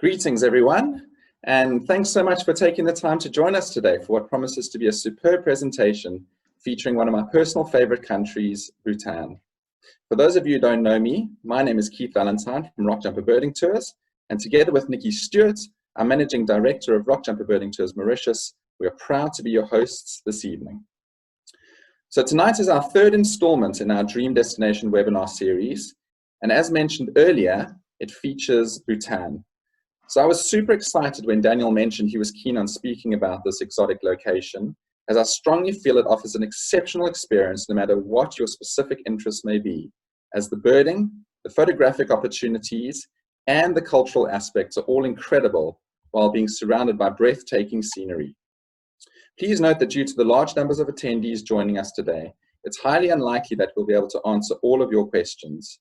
Greetings, everyone, and thanks so much for taking the time to join us today for what promises to be a superb presentation featuring one of my personal favorite countries, Bhutan. For those of you who don't know me, my name is Keith Valentine from Rockjumper Birding Tours, and together with Nikki Stewart, our Managing Director of Rockjumper Birding Tours Mauritius, we are proud to be your hosts this evening. So tonight is our third installment in our Dream Destination webinar series, and as mentioned earlier, it features Bhutan. So I was super excited when Daniel mentioned he was keen on speaking about this exotic location, as I strongly feel it offers an exceptional experience no matter what your specific interests may be, as the birding, the photographic opportunities, and the cultural aspects are all incredible while being surrounded by breathtaking scenery. Please note that due to the large numbers of attendees joining us today, it's highly unlikely that we'll be able to answer all of your questions.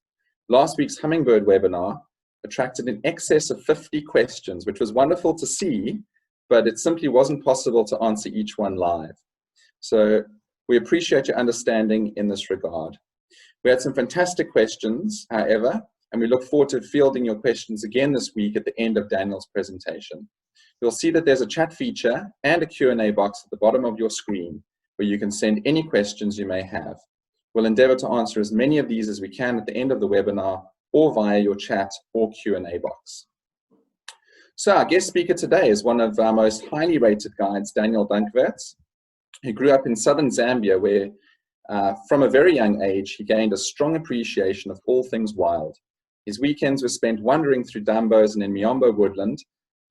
Last week's Hummingbird webinar attracted in excess of 50 questions, which was wonderful to see, but it simply wasn't possible to answer each one live. So we appreciate your understanding in this regard. We had some fantastic questions, however, and we look forward to fielding your questions again this week at the end of Daniel's presentation. You'll see that there's a chat feature and a Q&A box at the bottom of your screen where you can send any questions you may have. We'll endeavor to answer as many of these as we can at the end of the webinar or via your chat or Q&A box. So our guest speaker today is one of our most highly rated guides, Daniel Danckwerts. He grew up in southern Zambia where from a very young age he gained a strong appreciation of all things wild. His weekends were spent wandering through Dambos and in Miombo woodland,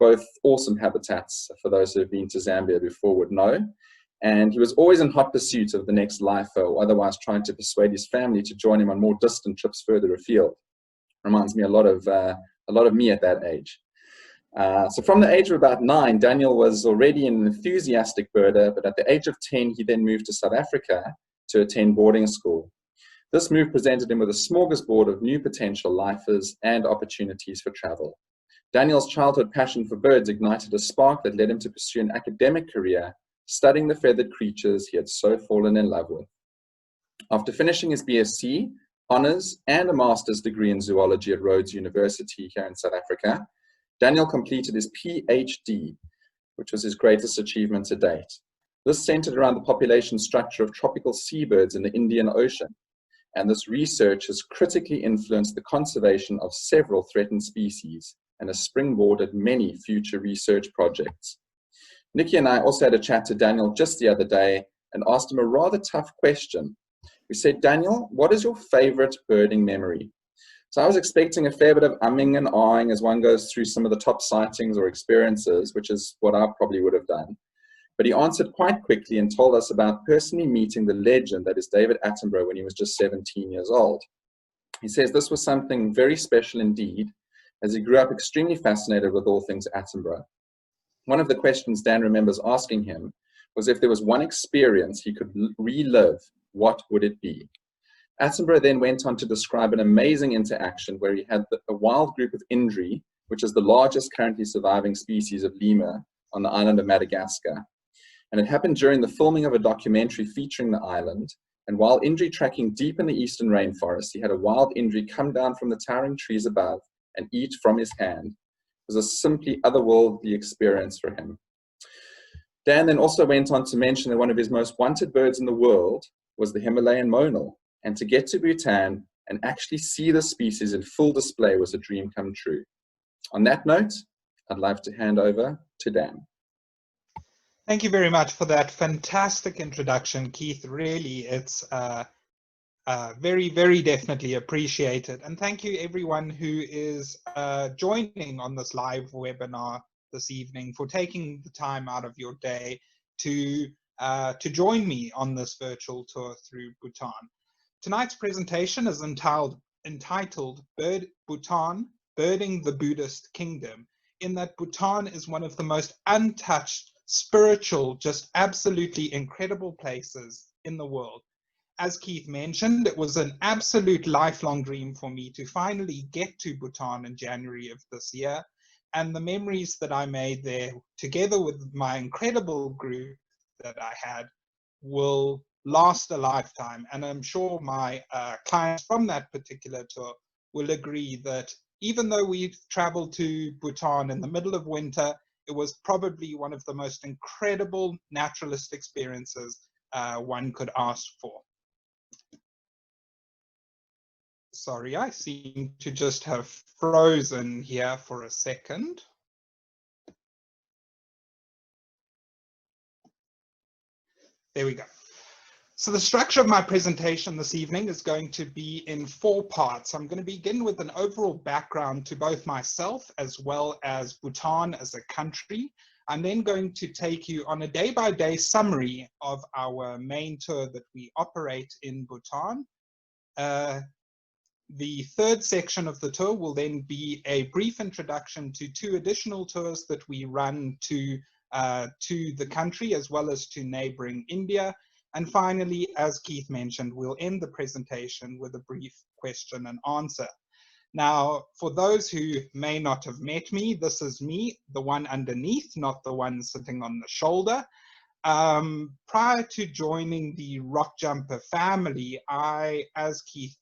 both awesome habitats for those who have been to Zambia before would know. And he was always in hot pursuit of the next life, or otherwise trying to persuade his family to join him on more distant trips further afield. Reminds me a lot of me at that age. So from the age of about 9, Daniel was already an enthusiastic birder, but at the age of 10, he then moved to South Africa to attend boarding school. This move presented him with a smorgasbord of new potential lifers and opportunities for travel. Daniel's childhood passion for birds ignited a spark that led him to pursue an academic career, studying the feathered creatures he had so fallen in love with. After finishing his BSc, honours, and a master's degree in zoology at Rhodes University here in South Africa, Daniel completed his PhD, which was his greatest achievement to date. This centered around the population structure of tropical seabirds in the Indian Ocean, and this research has critically influenced the conservation of several threatened species and has springboarded many future research projects. Nikki and I also had a chat to Daniel just the other day and asked him a rather tough question. We said, Daniel, what is your favorite birding memory? So I was expecting a fair bit of umming and ahhing as one goes through some of the top sightings or experiences, which is what I probably would have done. But he answered quite quickly and told us about personally meeting the legend that is David Attenborough when he was just 17 years old. He says this was something very special indeed, as he grew up extremely fascinated with all things Attenborough. One of the questions Dan remembers asking him was if there was one experience he could relive, what would it be? Attenborough then went on to describe an amazing interaction where he had a wild group of Indri, which is the largest currently surviving species of lemur on the island of Madagascar. And it happened during the filming of a documentary featuring the island. And while Indri trekking deep in the eastern rainforest, he had a wild Indri come down from the towering trees above and eat from his hand. It was a simply otherworldly experience for him. Dan then also went on to mention that one of his most wanted birds in the world was the Himalayan monal, and to get to Bhutan and actually see the species in full display was a dream come true. On that note, I'd like to hand over to Dan. Thank you very much for that fantastic introduction, Keith. Really, it's very, very definitely appreciated. And thank you everyone who is joining on this live webinar this evening for taking the time out of your day to join me on this virtual tour through Bhutan. Tonight's presentation is entitled Bhutan, Birding the Buddhist Kingdom, in that Bhutan is one of the most untouched, spiritual, just absolutely incredible places in the world. As Keith mentioned, it was an absolute lifelong dream for me to finally get to Bhutan in January of this year, and the memories that I made there, together with my incredible group that I had, will last a lifetime. And I'm sure my clients from that particular tour will agree that Even though we traveled to Bhutan in the middle of winter, it was probably one of the most incredible naturalist experiences one could ask for. Sorry, I seem to just have frozen here for a second. There we go. So the structure of my presentation this evening is going to be in 4 parts. I'm going to begin with an overall background to both myself as well as Bhutan as a country. I'm then going to take you on a day-by-day summary of our main tour that we operate in Bhutan. The third section of the tour will then be a brief introduction to 2 additional tours that we run to the country as well as to neighboring India. And finally, as Keith mentioned, we'll end the presentation with a brief question and answer. Now, for those who may not have met me, this is me, the one underneath, not the one sitting on the shoulder. Prior to joining the Rockjumper family, as Keith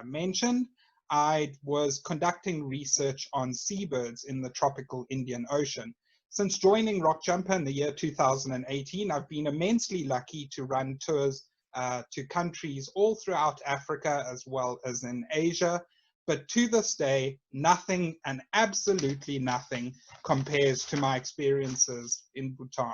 mentioned, I was conducting research on seabirds in the tropical Indian Ocean. Since joining Rockjumper in the year 2018, I've been immensely lucky to run tours to countries all throughout Africa as well as in Asia. But to this day, nothing and absolutely nothing compares to my experiences in Bhutan.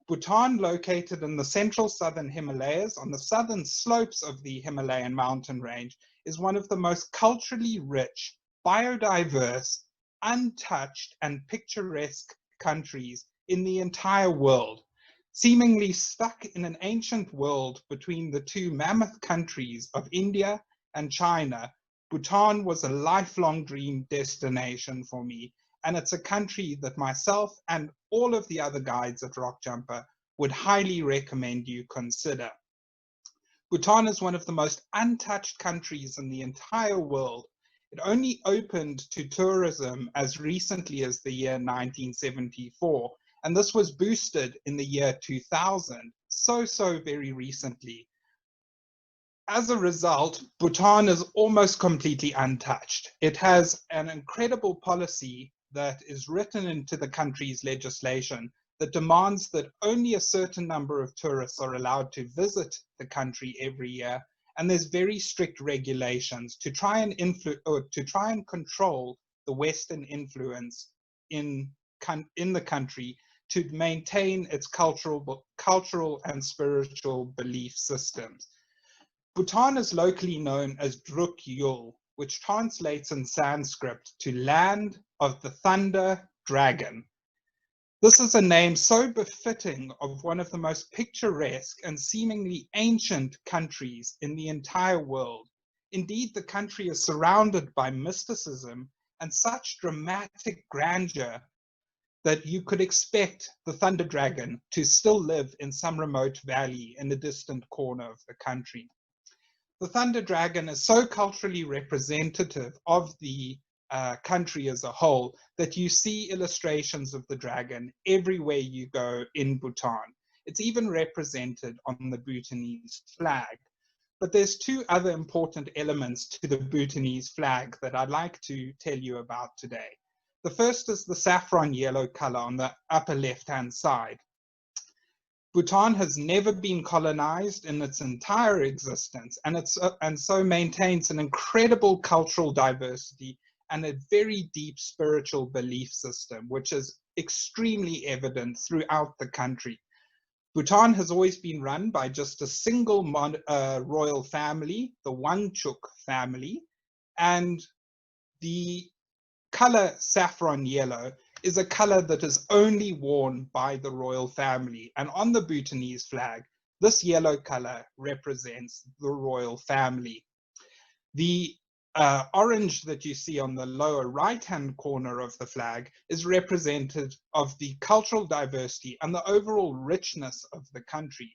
Bhutan, located in the central southern Himalayas on the southern slopes of the Himalayan mountain range, is one of the most culturally rich, biodiverse, untouched, and picturesque countries in the entire world. Seemingly stuck in an ancient world between the 2 mammoth countries of India and China, Bhutan was a lifelong dream destination for me, and it's a country that myself and all of the other guides at Rockjumper would highly recommend you consider. Bhutan is one of the most untouched countries in the entire world. It only opened to tourism as recently as the year 1974, and this was boosted in the year 2000, so very recently. As a result, Bhutan is almost completely untouched. It has an incredible policy that is written into the country's legislation that demands that only a certain number of tourists are allowed to visit the country every year, and there's very strict regulations to try and control the Western influence in the country to maintain its cultural and spiritual belief systems. Bhutan is locally known as Druk, which translates in Sanskrit to land of the thunder dragon. This is a name so befitting of one of the most picturesque and seemingly ancient countries in the entire world. Indeed, the country is surrounded by mysticism and such dramatic grandeur that you could expect the thunder dragon to still live in some remote valley in a distant corner of the country. The thunder dragon is so culturally representative of the country as a whole that you see illustrations of the dragon everywhere you go in Bhutan. It's even represented on the Bhutanese flag. But there's 2 other important elements to the Bhutanese flag that I'd like to tell you about today. The first is the saffron yellow color on the upper left-hand side. Bhutan has never been colonized in its entire existence, and so maintains an incredible cultural diversity and a very deep spiritual belief system, which is extremely evident throughout the country. Bhutan has always been run by just a single royal family, the Wangchuk family, and the color saffron yellow is a color that is only worn by the royal family. And on the Bhutanese flag, this yellow color represents the royal family. The orange that you see on the lower right-hand corner of the flag is representative of the cultural diversity and the overall richness of the country.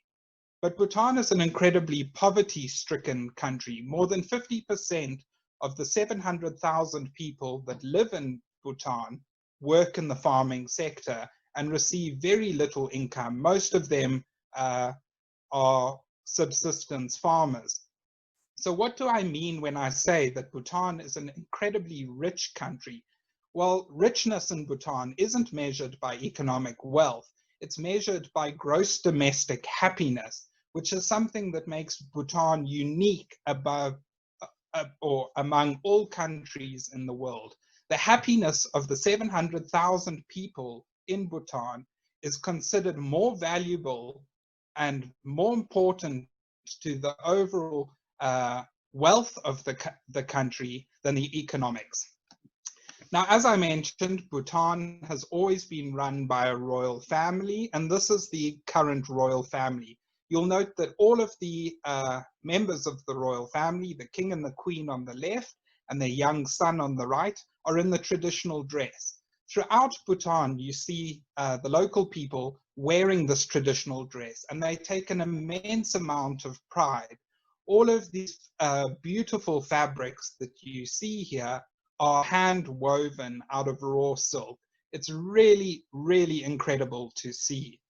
But Bhutan is an incredibly poverty-stricken country. More than 50% of the 700,000 people that live in Bhutan work in the farming sector and receive very little income. Most of them are subsistence farmers. So what do I mean when I say that Bhutan is an incredibly rich country? Well, richness in Bhutan isn't measured by economic wealth. It's measured by gross domestic happiness, which is something that makes Bhutan unique above or among all countries in the world. The happiness of the 700,000 people in Bhutan is considered more valuable and more important to the overall wealth of the country than the economics. Now, as I mentioned, Bhutan has always been run by a royal family, and this is the current royal family. You'll note that all of the members of the royal family, the king and the queen on the left, and their young son on the right, are in the traditional dress. Throughout Bhutan, you see the local people wearing this traditional dress, and they take an immense amount of pride. All of these beautiful fabrics that you see here are hand woven out of raw silk. It's really, really incredible to see.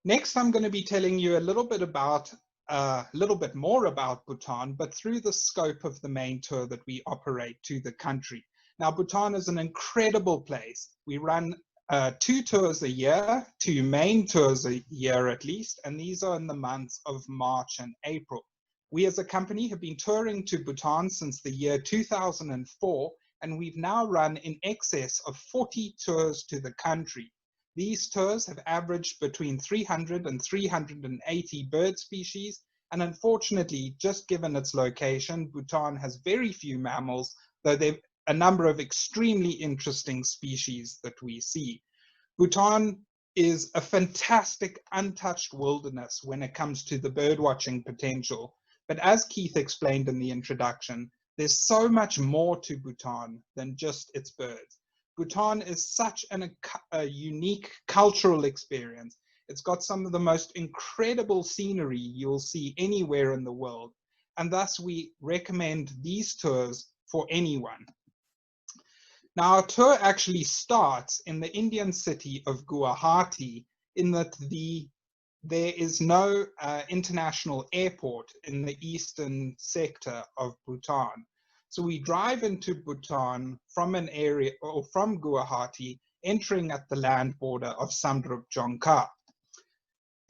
Next, I'm going to be telling you a little bit more about Bhutan, but through the scope of the main tour that we operate to the country. Now, Bhutan is an incredible place. We run 2 tours a year, 2 main tours a year at least, and these are in the months of March and April. We as a company have been touring to Bhutan since the year 2004, and we've now run in excess of 40 tours to the country. These tours have averaged between 300 and 380 bird species, and unfortunately, just given its location, Bhutan has very few mammals, though there are a number of extremely interesting species that we see. Bhutan is a fantastic untouched wilderness when it comes to the birdwatching potential. But as Keith explained in the introduction, there's so much more to Bhutan than just its birds. Bhutan is such a unique cultural experience. It's got some of the most incredible scenery you'll see anywhere in the world. And thus we recommend these tours for anyone. Now, our tour actually starts in the Indian city of Guwahati, in that there is no international airport in the eastern sector of Bhutan. So we drive into Bhutan from an area, or from Guwahati, entering at the land border of Samdrup, Jongkhar.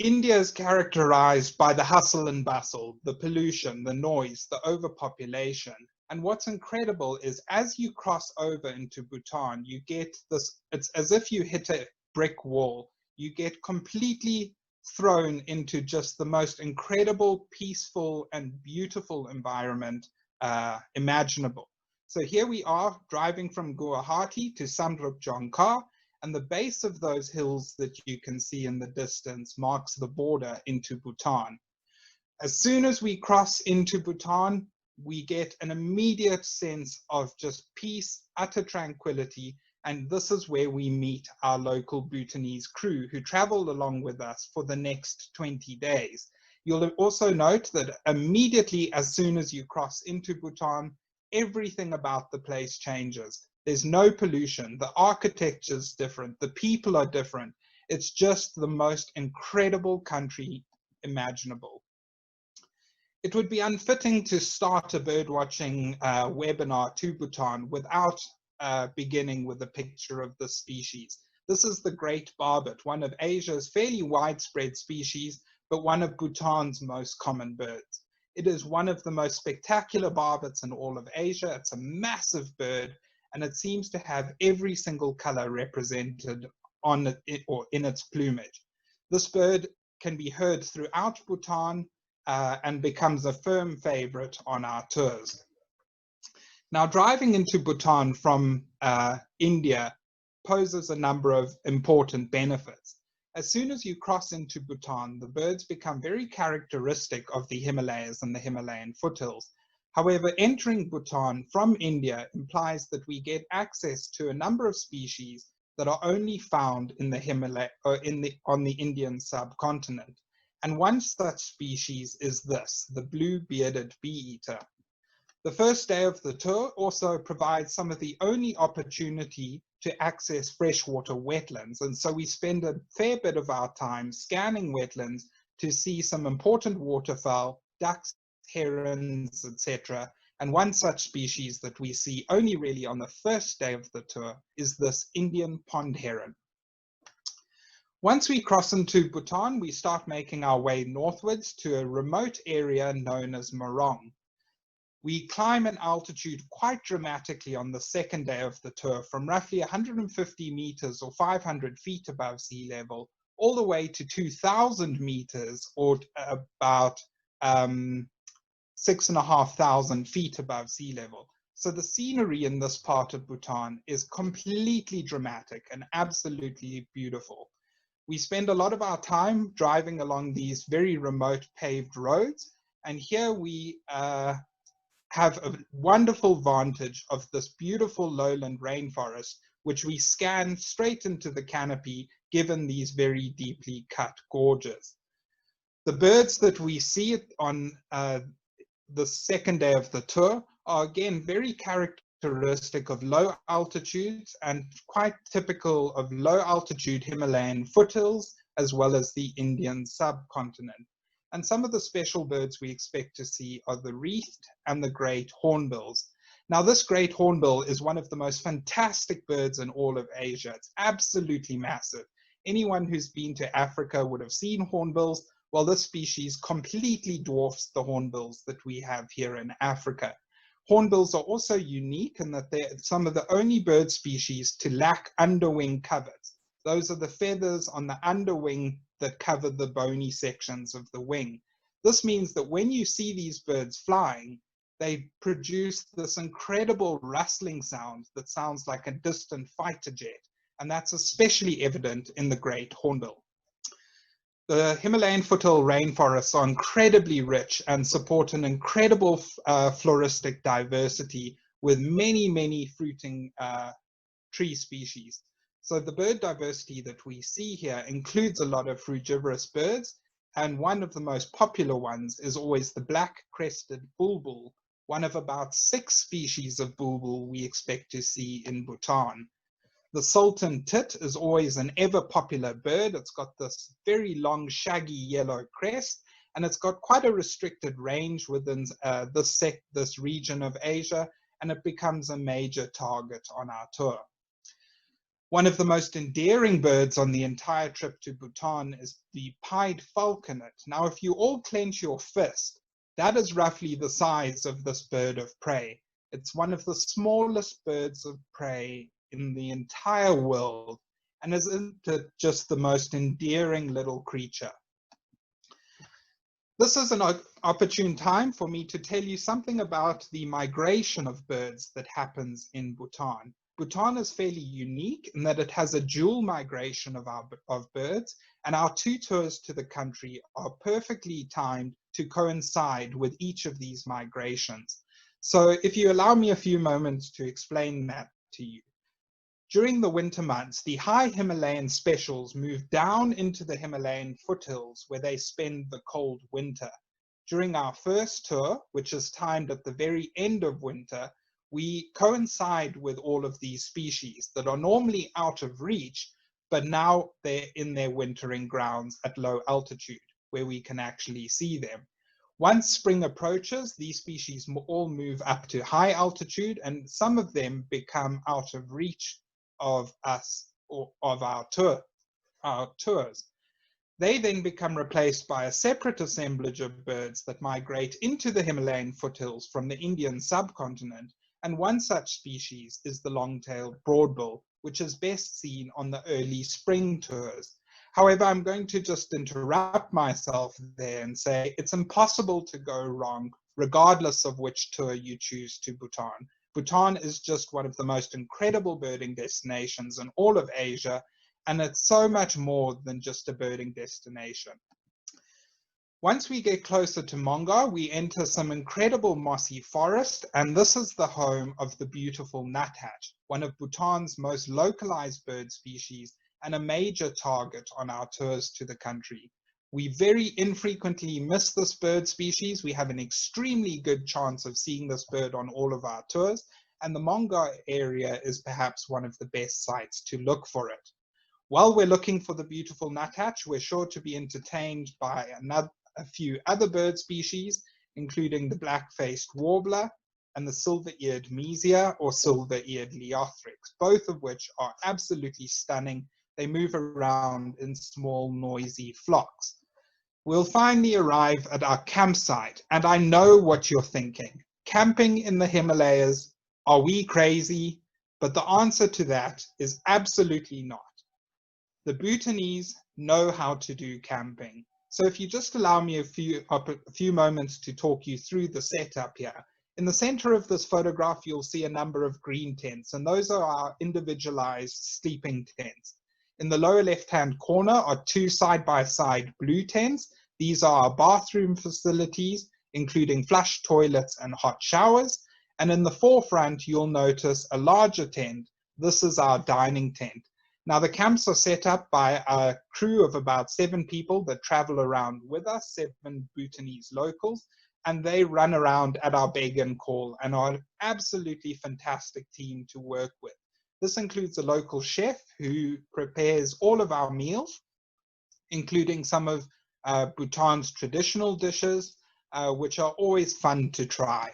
India is characterized by the hustle and bustle, the pollution, the noise, the overpopulation. And what's incredible is as you cross over into Bhutan, you get this, it's as if you hit a brick wall. You get completely thrown into just the most incredible, peaceful, and beautiful environment imaginable. So here we are driving from Guwahati to Samdrup, Jongkhar, and the base of those hills that you can see in the distance marks the border into Bhutan. As soon as we cross into Bhutan, we get an immediate sense of just peace, utter tranquility, and this is where we meet our local Bhutanese crew who travel along with us for the next 20 days. You'll also note that immediately as soon as you cross into Bhutan, everything about the place changes. There's no pollution, the architecture is different, the people are different. It's just the most incredible country imaginable. It would be unfitting to start a birdwatching webinar to Bhutan without beginning with a picture of the species. This is the great barbet, one of Asia's fairly widespread species, but one of Bhutan's most common birds. It is one of the most spectacular barbets in all of Asia. It's a massive bird, and it seems to have every single color represented on it or in its plumage. This bird can be heard throughout Bhutan and becomes a firm favorite on our tours. Now, driving into Bhutan from India poses a number of important benefits. As soon as you cross into Bhutan, the birds become very characteristic of the Himalayas and the Himalayan foothills. However, entering Bhutan from India implies that we get access to a number of species that are only found in the Himalaya or on the Indian subcontinent. And one such species is this, the blue-bearded bee-eater. The first day of the tour also provides some of the only opportunity to access freshwater wetlands. And so we spend a fair bit of our time scanning wetlands to see some important waterfowl, ducks, herons, etc. And one such species that we see only really on the first day of the tour is this Indian pond heron. Once we cross into Bhutan, we start making our way northwards to a remote area known as Morong. We climb in altitude quite dramatically on the second day of the tour, from roughly 150 meters or 500 feet above sea level, all the way to 2,000 meters or about 6,500 feet above sea level. So the scenery in this part of Bhutan is completely dramatic and absolutely beautiful. We spend a lot of our time driving along these very remote paved roads, and here we have a wonderful vantage of this beautiful lowland rainforest, which we scan straight into the canopy, given these very deeply cut gorges. The birds that we see on the second day of the tour are again very characteristic of low altitudes and quite typical of low altitude Himalayan foothills, as well as the Indian subcontinent. And some of the special birds we expect to see are the wreathed and the great hornbills. Now, this great hornbill is one of the most fantastic birds in all of Asia. It's absolutely massive. Anyone who's been to Africa would have seen hornbills. Well, this species completely dwarfs the hornbills that we have here in Africa. Hornbills are also unique in that they're some of the only bird species to lack underwing covers. Those are the feathers on the underwing that cover the bony sections of the wing. This means that when you see these birds flying, they produce this incredible rustling sound that sounds like a distant fighter jet, and that's especially evident in the great hornbill. The Himalayan foothill rainforests are incredibly rich and support an incredible floristic diversity with many, many fruiting tree species. So the bird diversity that we see here includes a lot of frugivorous birds, and one of the most popular ones is always the black-crested bulbul, one of about 6 species of bulbul we expect to see in Bhutan. The sultan tit is always an ever-popular bird. It's got this very long, shaggy yellow crest, and it's got quite a restricted range within this region of Asia, and it becomes a major target on our tour. One of the most endearing birds on the entire trip to Bhutan is the pied falconet. Now, if you all clench your fist, that is roughly the size of this bird of prey. It's one of the smallest birds of prey in the entire world, and isn't it just the most endearing little creature? This is an opportune time for me to tell you something about the migration of birds that happens in Bhutan. Bhutan is fairly unique in that it has a dual migration of birds, and our 2 tours to the country are perfectly timed to coincide with each of these migrations. So if you allow me a few moments to explain that to you. During the winter months, the high Himalayan specials move down into the Himalayan foothills where they spend the cold winter. During our first tour, which is timed at the very end of winter, we coincide with all of these species that are normally out of reach, but now they're in their wintering grounds at low altitude, where we can actually see them. Once spring approaches, these species all move up to high altitude, and some of them become out of reach of us or of our tours. They then become replaced by a separate assemblage of birds that migrate into the Himalayan foothills from the Indian subcontinent, and one such species is the long-tailed broadbill, which is best seen on the early spring tours. However, I'm going to just interrupt myself there and say it's impossible to go wrong regardless of which tour you choose to Bhutan. Bhutan is just one of the most incredible birding destinations in all of Asia, and it's so much more than just a birding destination. Once we get closer to Mongar, we enter some incredible mossy forest, and this is the home of the beautiful nuthatch, one of Bhutan's most localized bird species and a major target on our tours to the country. We very infrequently miss this bird species. We have an extremely good chance of seeing this bird on all of our tours, and the Mongar area is perhaps one of the best sites to look for it. While we're looking for the beautiful nuthatch, we're sure to be entertained by a few other bird species, including the black-faced warbler and the silver-eared mesia or silver-eared leiothrix, both of which are absolutely stunning. They move around in small, noisy flocks. We'll finally arrive at our campsite, and I know what you're thinking. Camping in the Himalayas, are we crazy? But the answer to that is absolutely not. The Bhutanese know how to do camping. So if you just allow me a few moments to talk you through the setup here. In the center of this photograph, you'll see a number of green tents, and those are our individualized sleeping tents. In the lower left-hand corner are two side-by-side blue tents. These are our bathroom facilities, including flush toilets and hot showers. And in the forefront, you'll notice a larger tent. This is our dining tent. Now, the camps are set up by a crew of about 7 people that travel around with us, 7 Bhutanese locals, and they run around at our beg and call and are an absolutely fantastic team to work with. This includes a local chef who prepares all of our meals, including some of Bhutan's traditional dishes, which are always fun to try.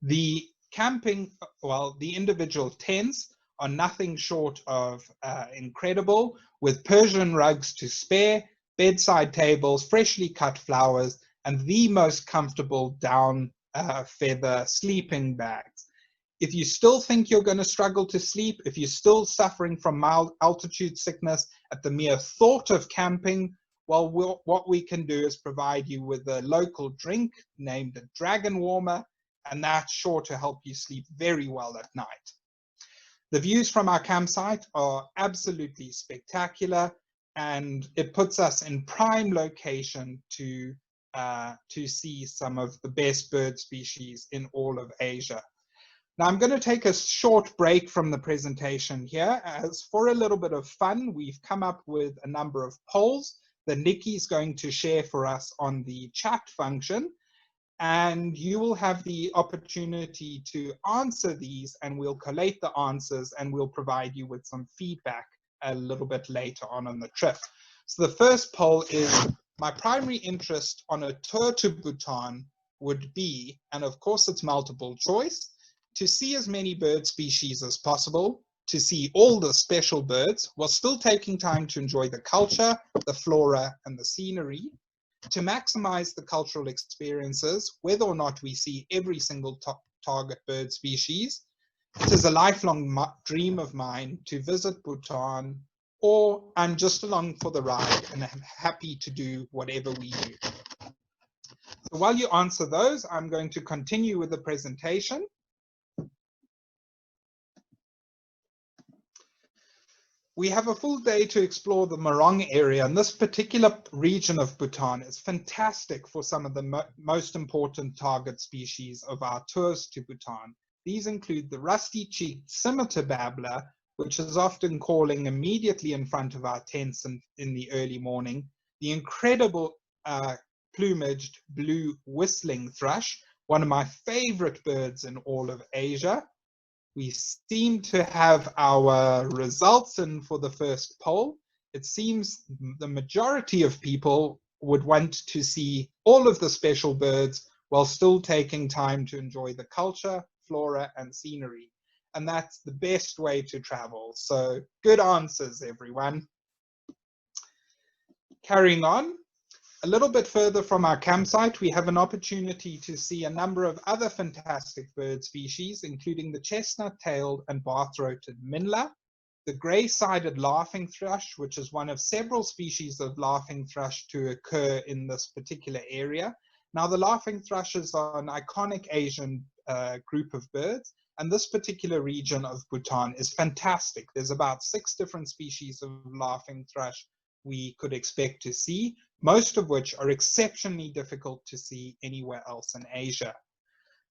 The individual tents are nothing short of incredible, with Persian rugs to spare, bedside tables, freshly cut flowers, and the most comfortable down feather sleeping bags. If you still think you're going to struggle to sleep, if you're still suffering from mild altitude sickness at the mere thought of camping, well, what we can do is provide you with a local drink named a dragon warmer, and that's sure to help you sleep very well at night. The views from our campsite are absolutely spectacular, and it puts us in prime location to see some of the best bird species in all of Asia. Now, I'm going to take a short break from the presentation here, as for a little bit of fun, we've come up with a number of polls that Nikki's going to share for us on the chat function. And you will have the opportunity to answer these, and we'll collate the answers and we'll provide you with some feedback a little bit later on the trip. So the first poll is, my primary interest on a tour to Bhutan would be, and of course it's multiple choice, to see as many bird species as possible, to see all the special birds while still taking time to enjoy the culture, the flora, and the scenery, to maximize the cultural experiences, whether or not we see every single target bird species. It is a lifelong dream of mine to visit Bhutan, or I'm just along for the ride and I'm happy to do whatever we do. So while you answer those, I'm going to continue with the presentation. We have a full day to explore the Morong area, and this particular region of Bhutan is fantastic for some of the most important target species of our tours to Bhutan. These include the rusty-cheeked scimitar babbler, which is often calling immediately in front of our tents in the early morning, the incredible plumaged blue whistling thrush, one of my favorite birds in all of Asia. We seem to have our results in for the first poll. It seems the majority of people would want to see all of the special birds while still taking time to enjoy the culture, flora, and scenery. And that's the best way to travel. So good answers, everyone. Carrying on. A little bit further from our campsite, we have an opportunity to see a number of other fantastic bird species, including the chestnut-tailed and bar-throated minla, the grey-sided laughing thrush, which is one of several species of laughing thrush to occur in this particular area. Now, the laughing thrushes are an iconic Asian group of birds, and this particular region of Bhutan is fantastic. There's about 6 different species of laughing thrush we could expect to see, most of which are exceptionally difficult to see anywhere else in Asia.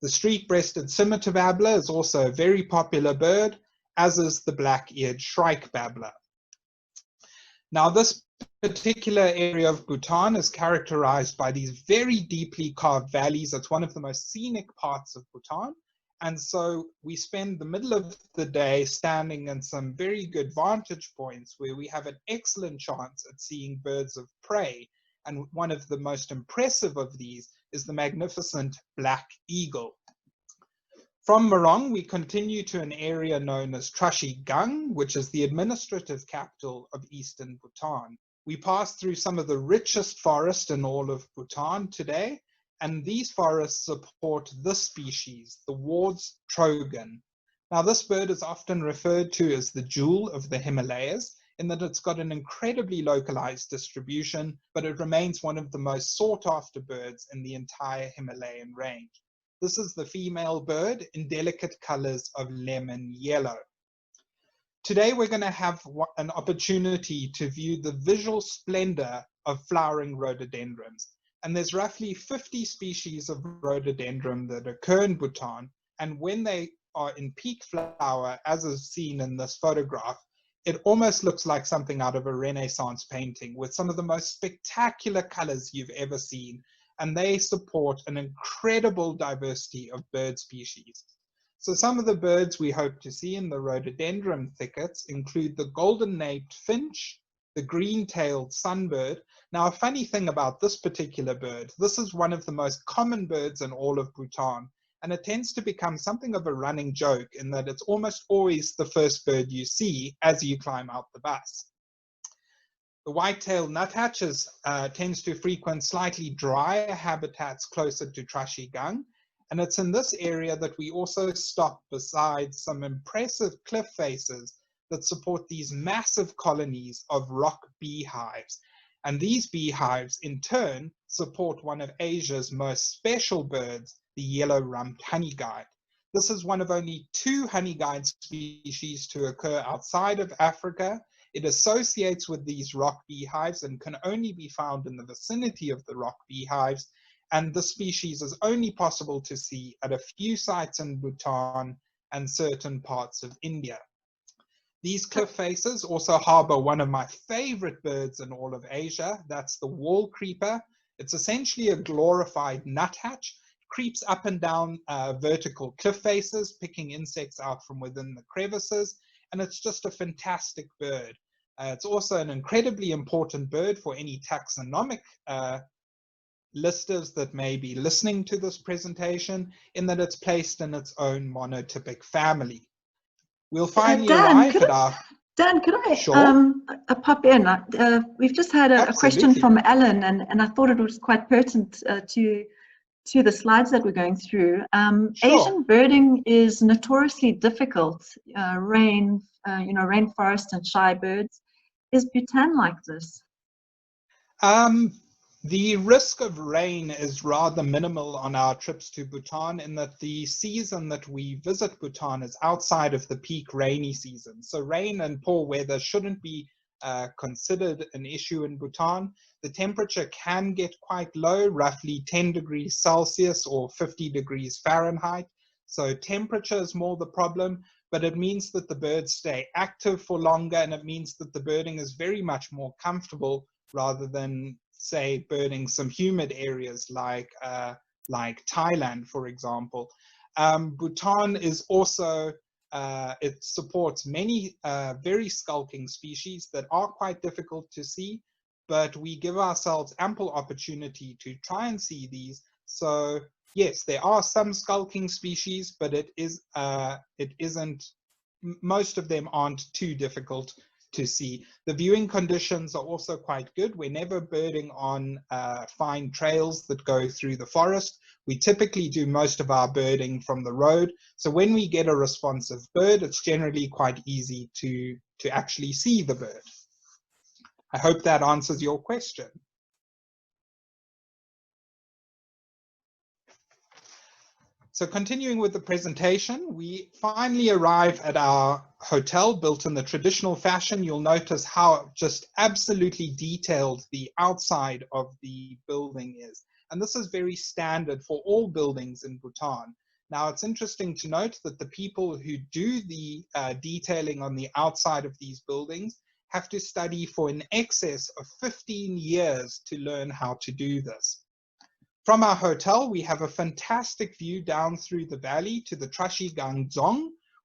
The streak-breasted scimitar babbler is also a very popular bird, as is the black-eared shrike babbler. Now, this particular area of Bhutan is characterized by these very deeply carved valleys. It's one of the most scenic parts of Bhutan. And so we spend the middle of the day standing in some very good vantage points where we have an excellent chance at seeing birds of prey. And one of the most impressive of these is the magnificent black eagle. From Morong, we continue to an area known as Trashigang, which is the administrative capital of eastern Bhutan. We pass through some of the richest forest in all of Bhutan today, and these forests support this species, the Ward's trogon. Now, this bird is often referred to as the jewel of the Himalayas, in that it's got an incredibly localized distribution, but it remains one of the most sought-after birds in the entire Himalayan range. This is the female bird in delicate colors of lemon yellow. Today, we're going to have an opportunity to view the visual splendor of flowering rhododendrons. And there's roughly 50 species of rhododendron that occur in Bhutan. And when they are in peak flower, as is seen in this photograph, it almost looks like something out of a Renaissance painting with some of the most spectacular colors you've ever seen. And they support an incredible diversity of bird species. So some of the birds we hope to see in the rhododendron thickets include the golden-naped finch, the green-tailed sunbird. Now, a funny thing about this particular bird, this is one of the most common birds in all of Bhutan, and it tends to become something of a running joke in that it's almost always the first bird you see as you climb out the bus. The white-tailed nuthatch tends to frequent slightly drier habitats closer to Trashigang, and it's in this area that we also stop beside some impressive cliff faces that support these massive colonies of rock beehives. And these beehives, in turn, support one of Asia's most special birds, the yellow-rumped honeyguide. This is one of only 2 honeyguide species to occur outside of Africa. It associates with these rock beehives and can only be found in the vicinity of the rock beehives. And the species is only possible to see at a few sites in Bhutan and certain parts of India. These cliff faces also harbor one of my favorite birds in all of Asia. That's the wall creeper. It's essentially a glorified nuthatch. It creeps up and down vertical cliff faces, picking insects out from within the crevices. And it's just a fantastic bird. It's also an incredibly important bird for any taxonomic listers that may be listening to this presentation, in that it's placed in its own monotypic family. We'll finally arrive at our... Dan, could I Sure. pop in? We've just had a question from Alan, and I thought it was quite pertinent to the slides that we're going through. Sure. Asian birding is notoriously difficult. Rainforest and shy birds. Is Bhutan like this? The risk of rain is rather minimal on our trips to Bhutan, in that the season that we visit Bhutan is outside of the peak rainy season. So rain and poor weather shouldn't be considered an issue in Bhutan. The temperature can get quite low, roughly 10 degrees Celsius or 50 degrees Fahrenheit. So temperature is more the problem, but it means that the birds stay active for longer, and it means that the birding is very much more comfortable rather than, say, birding some humid areas like Thailand, for example. Bhutan is also, it supports many very skulking species that are quite difficult to see, but we give ourselves ample opportunity to try and see these. So yes, there are some skulking species, but it isn't, most of them aren't too difficult to see. The viewing conditions are also quite good. We're never birding on fine trails that go through the forest. We typically do most of our birding from the road. So when we get a responsive bird, it's generally quite easy to actually see the bird. I hope that answers your question. So continuing with the presentation, we finally arrive at our hotel built in the traditional fashion. You'll notice how just absolutely detailed the outside of the building is. And this is very standard for all buildings in Bhutan. Now, it's interesting to note that the people who do the detailing on the outside of these buildings have to study for in excess of 15 years to learn how to do this. From our hotel, we have a fantastic view down through the valley to the Trashigang,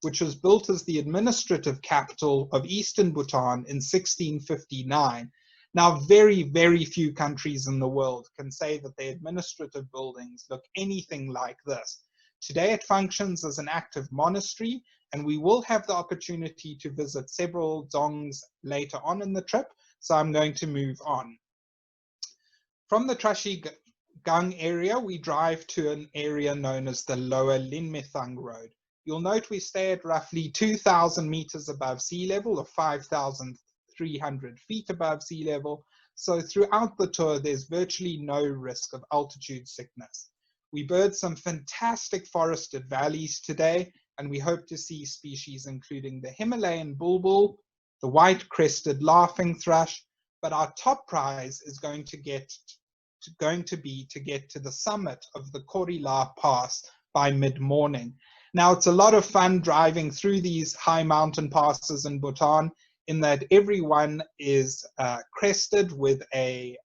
which was built as the administrative capital of eastern Bhutan in 1659. Now, very, very few countries in the world can say that their administrative buildings look anything like this. Today it functions as an active monastery, and we will have the opportunity to visit several dzongs later on in the trip, so I'm going to move on. From the Trashigang area, we drive to an area known as the Lower Lingmethang Road. You'll note we stay at roughly 2,000 meters above sea level, or 5,300 feet above sea level. So throughout the tour, there's virtually no risk of altitude sickness. We bird some fantastic forested valleys today, and we hope to see species including the Himalayan bulbul, the white-crested laughing thrush, but our top prize is going to be to get to the summit of the Korila Pass by mid-morning. Now, it's a lot of fun driving through these high mountain passes in Bhutan, in that every one is crested with a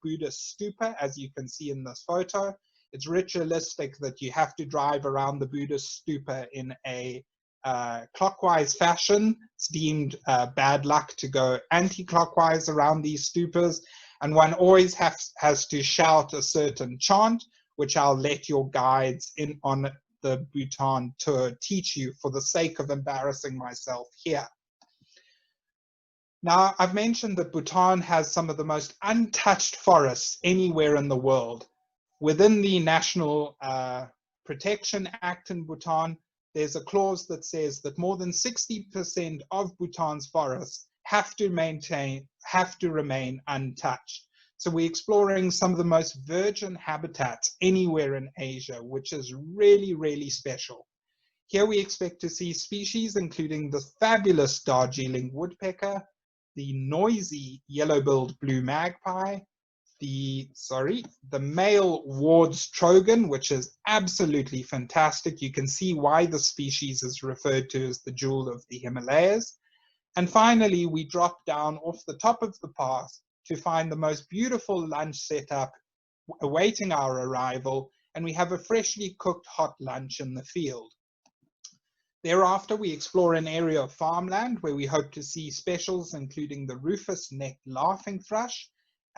Buddhist stupa, as you can see in this photo. It's ritualistic that you have to drive around the Buddhist stupa in a clockwise fashion. It's deemed bad luck to go anti-clockwise around these stupas, and one always has to shout a certain chant, which I'll let your guides in on the Bhutan tour teach you for the sake of embarrassing myself here. Now, I've mentioned that Bhutan has some of the most untouched forests anywhere in the world. Within the National Protection Act in Bhutan, there's a clause that says that more than 60% of Bhutan's forests have to remain untouched. So we're exploring some of the most virgin habitats anywhere in Asia, which is really, really special. Here we expect to see species including the fabulous Darjeeling woodpecker, the noisy yellow-billed blue magpie, the male Ward's trogon, which is absolutely fantastic. You can see why the species is referred to as the jewel of the Himalayas. And finally, we drop down off the top of the pass to find the most beautiful lunch setup awaiting our arrival, and we have a freshly cooked hot lunch in the field. Thereafter, we explore an area of farmland where we hope to see specials including the rufous-necked laughing thrush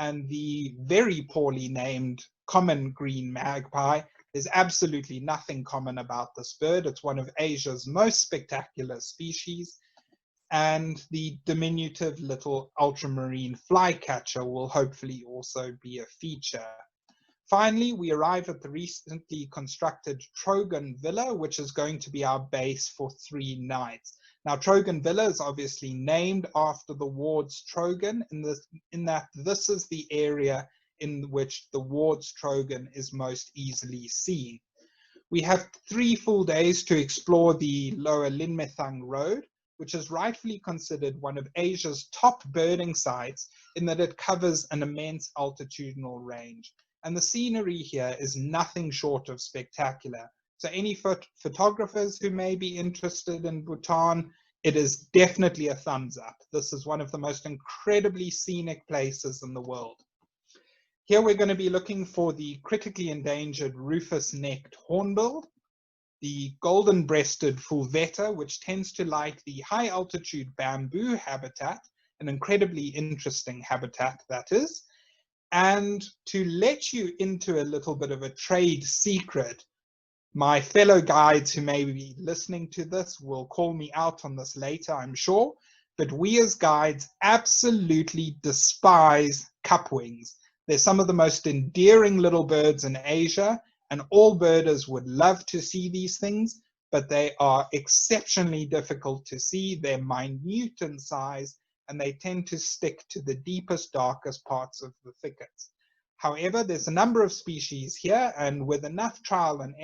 and the very poorly named common green magpie. There's absolutely nothing common about this bird. It's one of Asia's most spectacular species. And the diminutive little ultramarine flycatcher will hopefully also be a feature. Finally, we arrive at the recently constructed Trogon Villa, which is going to be our base for 3 nights. Now, Trogon Villa is obviously named after the Ward's trogon, in that this is the area in which the Ward's trogon is most easily seen. We have 3 full days to explore the Lower Lingmethang Road, which is rightfully considered one of Asia's top birding sites in that it covers an immense altitudinal range. And the scenery here is nothing short of spectacular. So any photographers who may be interested in Bhutan, it is definitely a thumbs up. This is one of the most incredibly scenic places in the world. Here we're going to be looking for the critically endangered rufous-necked hornbill, the golden-breasted fulvetta, which tends to like the high-altitude bamboo habitat, an incredibly interesting habitat that is. And to let you into a little bit of a trade secret, my fellow guides who may be listening to this will call me out on this later, I'm sure, but we as guides absolutely despise cupwings. They're some of the most endearing little birds in Asia, and all birders would love to see these things, but they are exceptionally difficult to see. They're minute in size, and they tend to stick to the deepest, darkest parts of the thickets. However, there's a number of species here, and with enough trial and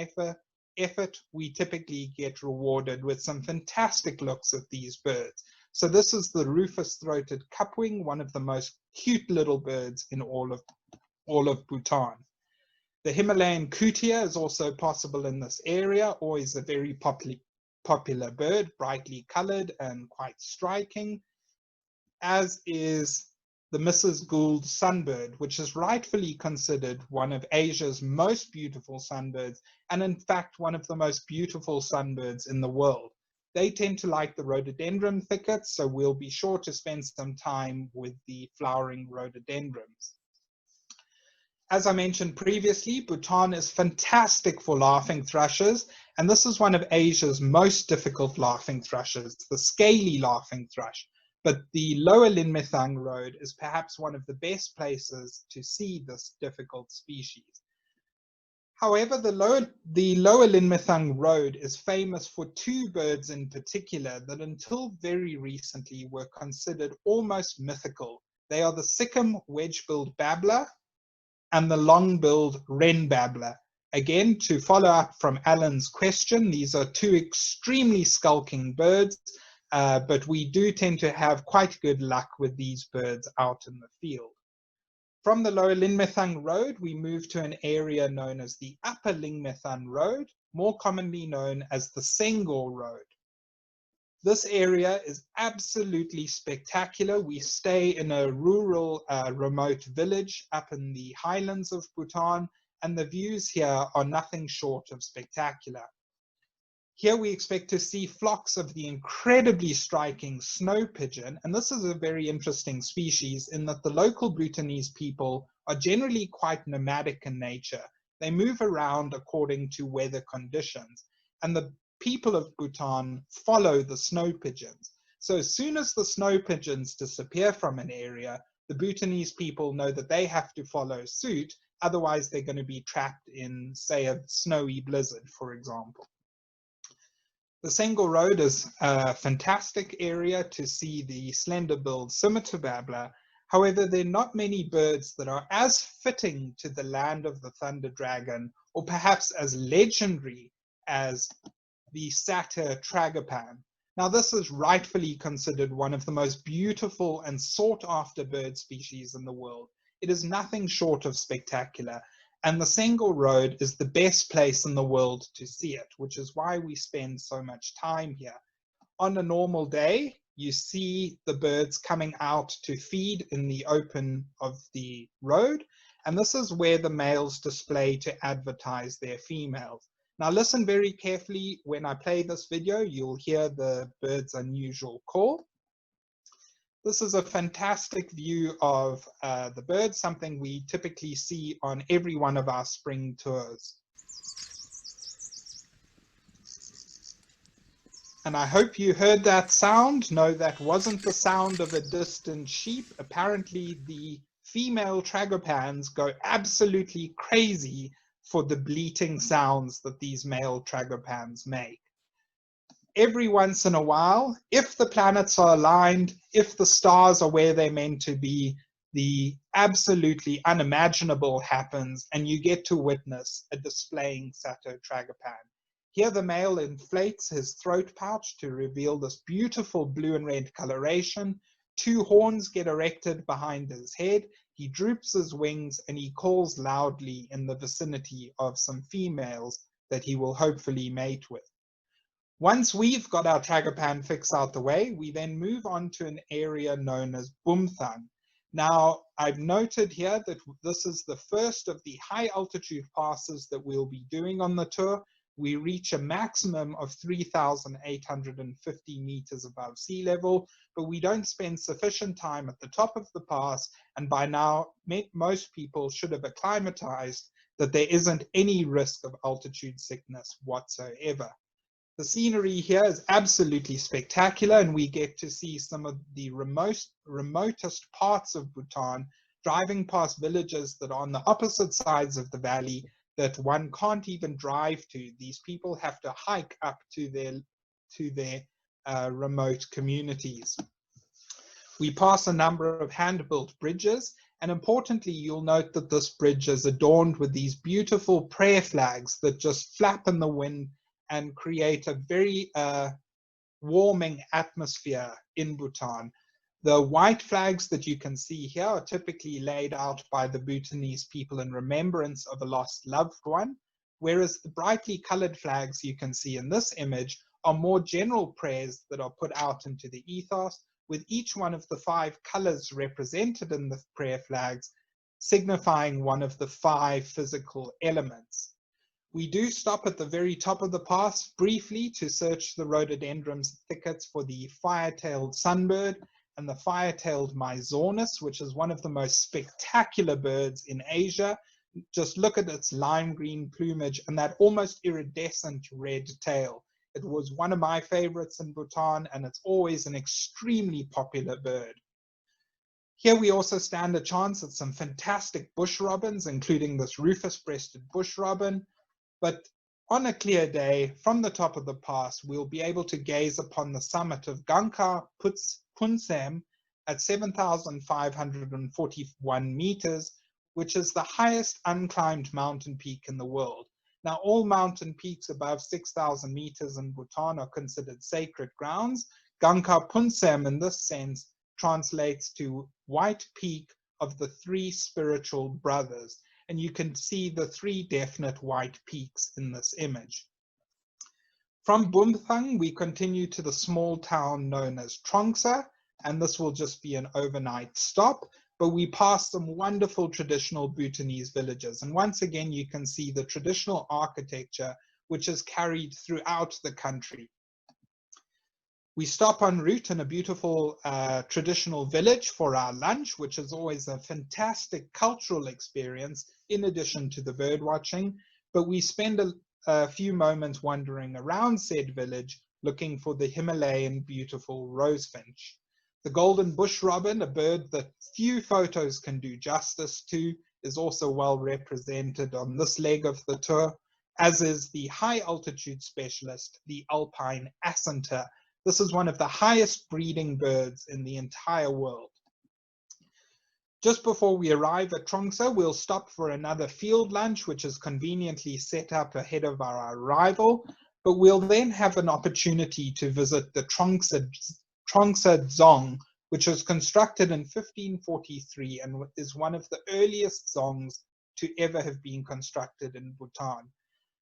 effort, we typically get rewarded with some fantastic looks at these birds. So this is the rufous-throated cupwing, one of the most cute little birds in all of Bhutan. The Himalayan kutia is also possible in this area, always a very popular bird, brightly colored and quite striking, as is the Mrs. Gould sunbird, which is rightfully considered one of Asia's most beautiful sunbirds, and in fact one of the most beautiful sunbirds in the world. They tend to like the rhododendron thickets, so we'll be sure to spend some time with the flowering rhododendrons. As I mentioned previously, Bhutan is fantastic for laughing thrushes, and this is one of Asia's most difficult laughing thrushes, the scaly laughing thrush. But the lower Lingmethang Road is perhaps one of the best places to see this difficult species. However, the lower Lingmethang Road is famous for two birds in particular that until very recently were considered almost mythical. They are the Sikkim wedge-billed babbler and the long-billed wren babbler. Again, to follow up from Alan's question, these are two extremely skulking birds, but we do tend to have quite good luck with these birds out in the field. From the lower Lingmethang Road, we move to an area known as the upper Lingmethang Road, more commonly known as the Sengor Road. This area is absolutely spectacular. We stay in a rural, remote village up in the highlands of Bhutan, and the views here are nothing short of spectacular. Here we expect to see flocks of the incredibly striking snow pigeon, and this is a very interesting species in that the local Bhutanese people are generally quite nomadic in nature. They move around according to weather conditions, and the people of Bhutan follow the snow pigeons. So as soon as the snow pigeons disappear from an area, the Bhutanese people know that they have to follow suit, otherwise they're going to be trapped in, say, a snowy blizzard, for example. The Sengor Road is a fantastic area to see the slender-billed scimitar babbler. However, there are not many birds that are as fitting to the land of the thunder dragon, or perhaps as legendary as the satyr tragopan. Now, this is rightfully considered one of the most beautiful and sought-after bird species in the world. It is nothing short of spectacular, and the Sengor Road is the best place in the world to see it, which is why we spend so much time here. On a normal day, you see the birds coming out to feed in the open of the road, and this is where the males display to advertise their females. Now listen very carefully. When I play this video, you'll hear the bird's unusual call. This is a fantastic view of the birds, something we typically see on every one of our spring tours. And I hope you heard that sound. No, that wasn't the sound of a distant sheep. Apparently the female tragopans go absolutely crazy for the bleating sounds that these male tragopans make. Every once in a while, if the planets are aligned, if the stars are where they're meant to be, the absolutely unimaginable happens, and you get to witness a displaying satyr tragopan. Here the male inflates his throat pouch to reveal this beautiful blue and red coloration. Two horns get erected behind his head. He droops his wings and he calls loudly in the vicinity of some females that he will hopefully mate with. Once we've got our tragopan fix out the way, we then move on to an area known as Bumthang. Now, I've noted here that this is the first of the high altitude passes that we'll be doing on the tour. We reach a maximum of 3,850 meters above sea level, but we don't spend sufficient time at the top of the pass, and by now, most people should have acclimatized that there isn't any risk of altitude sickness whatsoever. The scenery here is absolutely spectacular, and we get to see some of the remotest parts of Bhutan, driving past villages that are on the opposite sides of the valley that one can't even drive to. These people have to hike up to their remote communities. We pass a number of hand-built bridges, and importantly, you'll note that this bridge is adorned with these beautiful prayer flags that just flap in the wind and create a very warming atmosphere in Bhutan. The white flags that you can see here are typically laid out by the Bhutanese people in remembrance of a lost loved one, whereas the brightly colored flags you can see in this image are more general prayers that are put out into the ethos, with each one of the 5 colors represented in the prayer flags signifying one of the 5 physical elements. We do stop at the very top of the pass briefly to search the rhododendrons thickets for the fire-tailed sunbird and the fire-tailed myzornis, which is one of the most spectacular birds in Asia. Just look at its lime green plumage and that almost iridescent red tail. It was one of my favorites in Bhutan, and it's always an extremely popular bird. Here we also stand a chance at some fantastic bush robins, including this rufous-breasted bush robin. But on a clear day, from the top of the pass, we'll be able to gaze upon the summit of Jongkhar Punsem at 7,541 meters, which is the highest unclimbed mountain peak in the world. Now, all mountain peaks above 6,000 meters in Bhutan are considered sacred grounds. Jongkhar Punsem, in this sense, translates to White Peak of the Three Spiritual Brothers. And you can see the three definite white peaks in this image. From Bumthang, we continue to the small town known as Trongsa, and this will just be an overnight stop, but we pass some wonderful traditional Bhutanese villages. And once again, you can see the traditional architecture, which is carried throughout the country. We stop en route in a beautiful traditional village for our lunch, which is always a fantastic cultural experience in addition to the bird watching. But we spend a few moments wandering around said village looking for the Himalayan beautiful rosefinch. The golden bush robin, a bird that few photos can do justice to, is also well represented on this leg of the tour, as is the high altitude specialist, the alpine acentor. This is one of the highest breeding birds in the entire world. Just before we arrive at Trongsa, we'll stop for another field lunch, which is conveniently set up ahead of our arrival, but we'll then have an opportunity to visit the Trongsa Dzong, which was constructed in 1543 and is one of the earliest dzongs to ever have been constructed in Bhutan.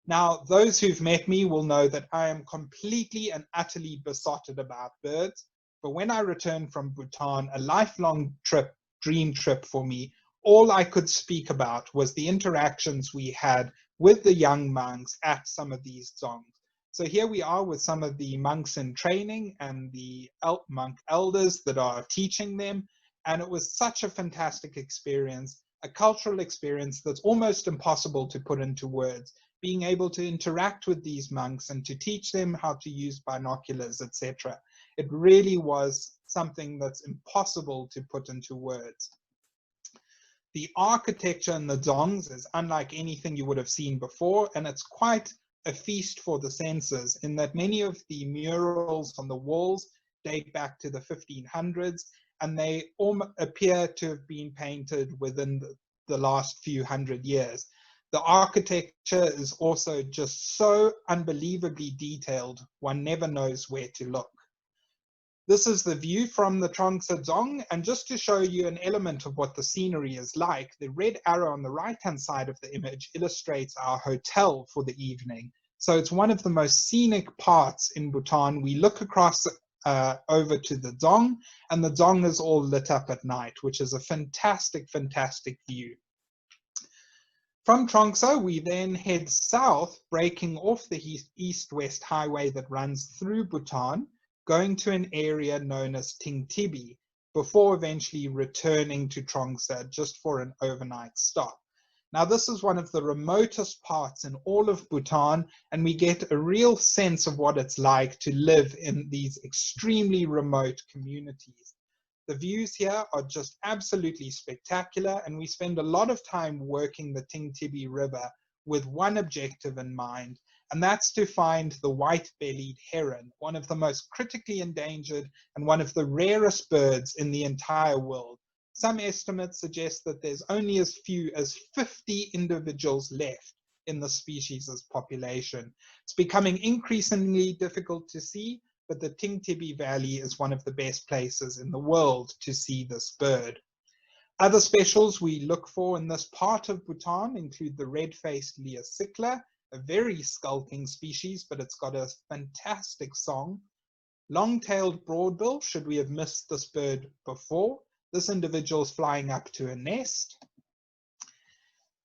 Now, those who've met me will know that I am completely and utterly besotted about birds, but when I returned from Bhutan, a lifelong trip, dream trip for me, all I could speak about was the interactions we had with the young monks at some of these dzongs. So here we are with some of the monks in training and the monk elders that are teaching them, and it was such a fantastic experience, a cultural experience that's almost impossible to put into words. Being able to interact with these monks and to teach them how to use binoculars, etc. It really was something that's impossible to put into words. The architecture in the dzongs is unlike anything you would have seen before, and it's quite a feast for the senses in that many of the murals on the walls date back to the 1500s, and they all appear to have been painted within the last few hundred years. The architecture is also just so unbelievably detailed, one never knows where to look. This is the view from the Trongsa Dzong, and just to show you an element of what the scenery is like, the red arrow on the right-hand side of the image illustrates our hotel for the evening. So it's one of the most scenic parts in Bhutan. We look across over to the Dzong, and the Dzong is all lit up at night, which is a fantastic, fantastic view. From Trongsa, we then head south, breaking off the east-west highway that runs through Bhutan, going to an area known as Tingtibi, before eventually returning to Trongsa just for an overnight stop. Now, this is one of the remotest parts in all of Bhutan, and we get a real sense of what it's like to live in these extremely remote communities. The views here are just absolutely spectacular, and we spend a lot of time working the Tingtibi River with one objective in mind, and that's to find the white-bellied heron, one of the most critically endangered and one of the rarest birds in the entire world. Some estimates suggest that there's only as few as 50 individuals left in the species' population. It's becoming increasingly difficult to see, but the Tingtibi Valley is one of the best places in the world to see this bird. Other specials we look for in this part of Bhutan include the red-faced leiothrix, a very skulking species, but it's got a fantastic song. Long-tailed broadbill, should we have missed this bird before. This individual is flying up to a nest.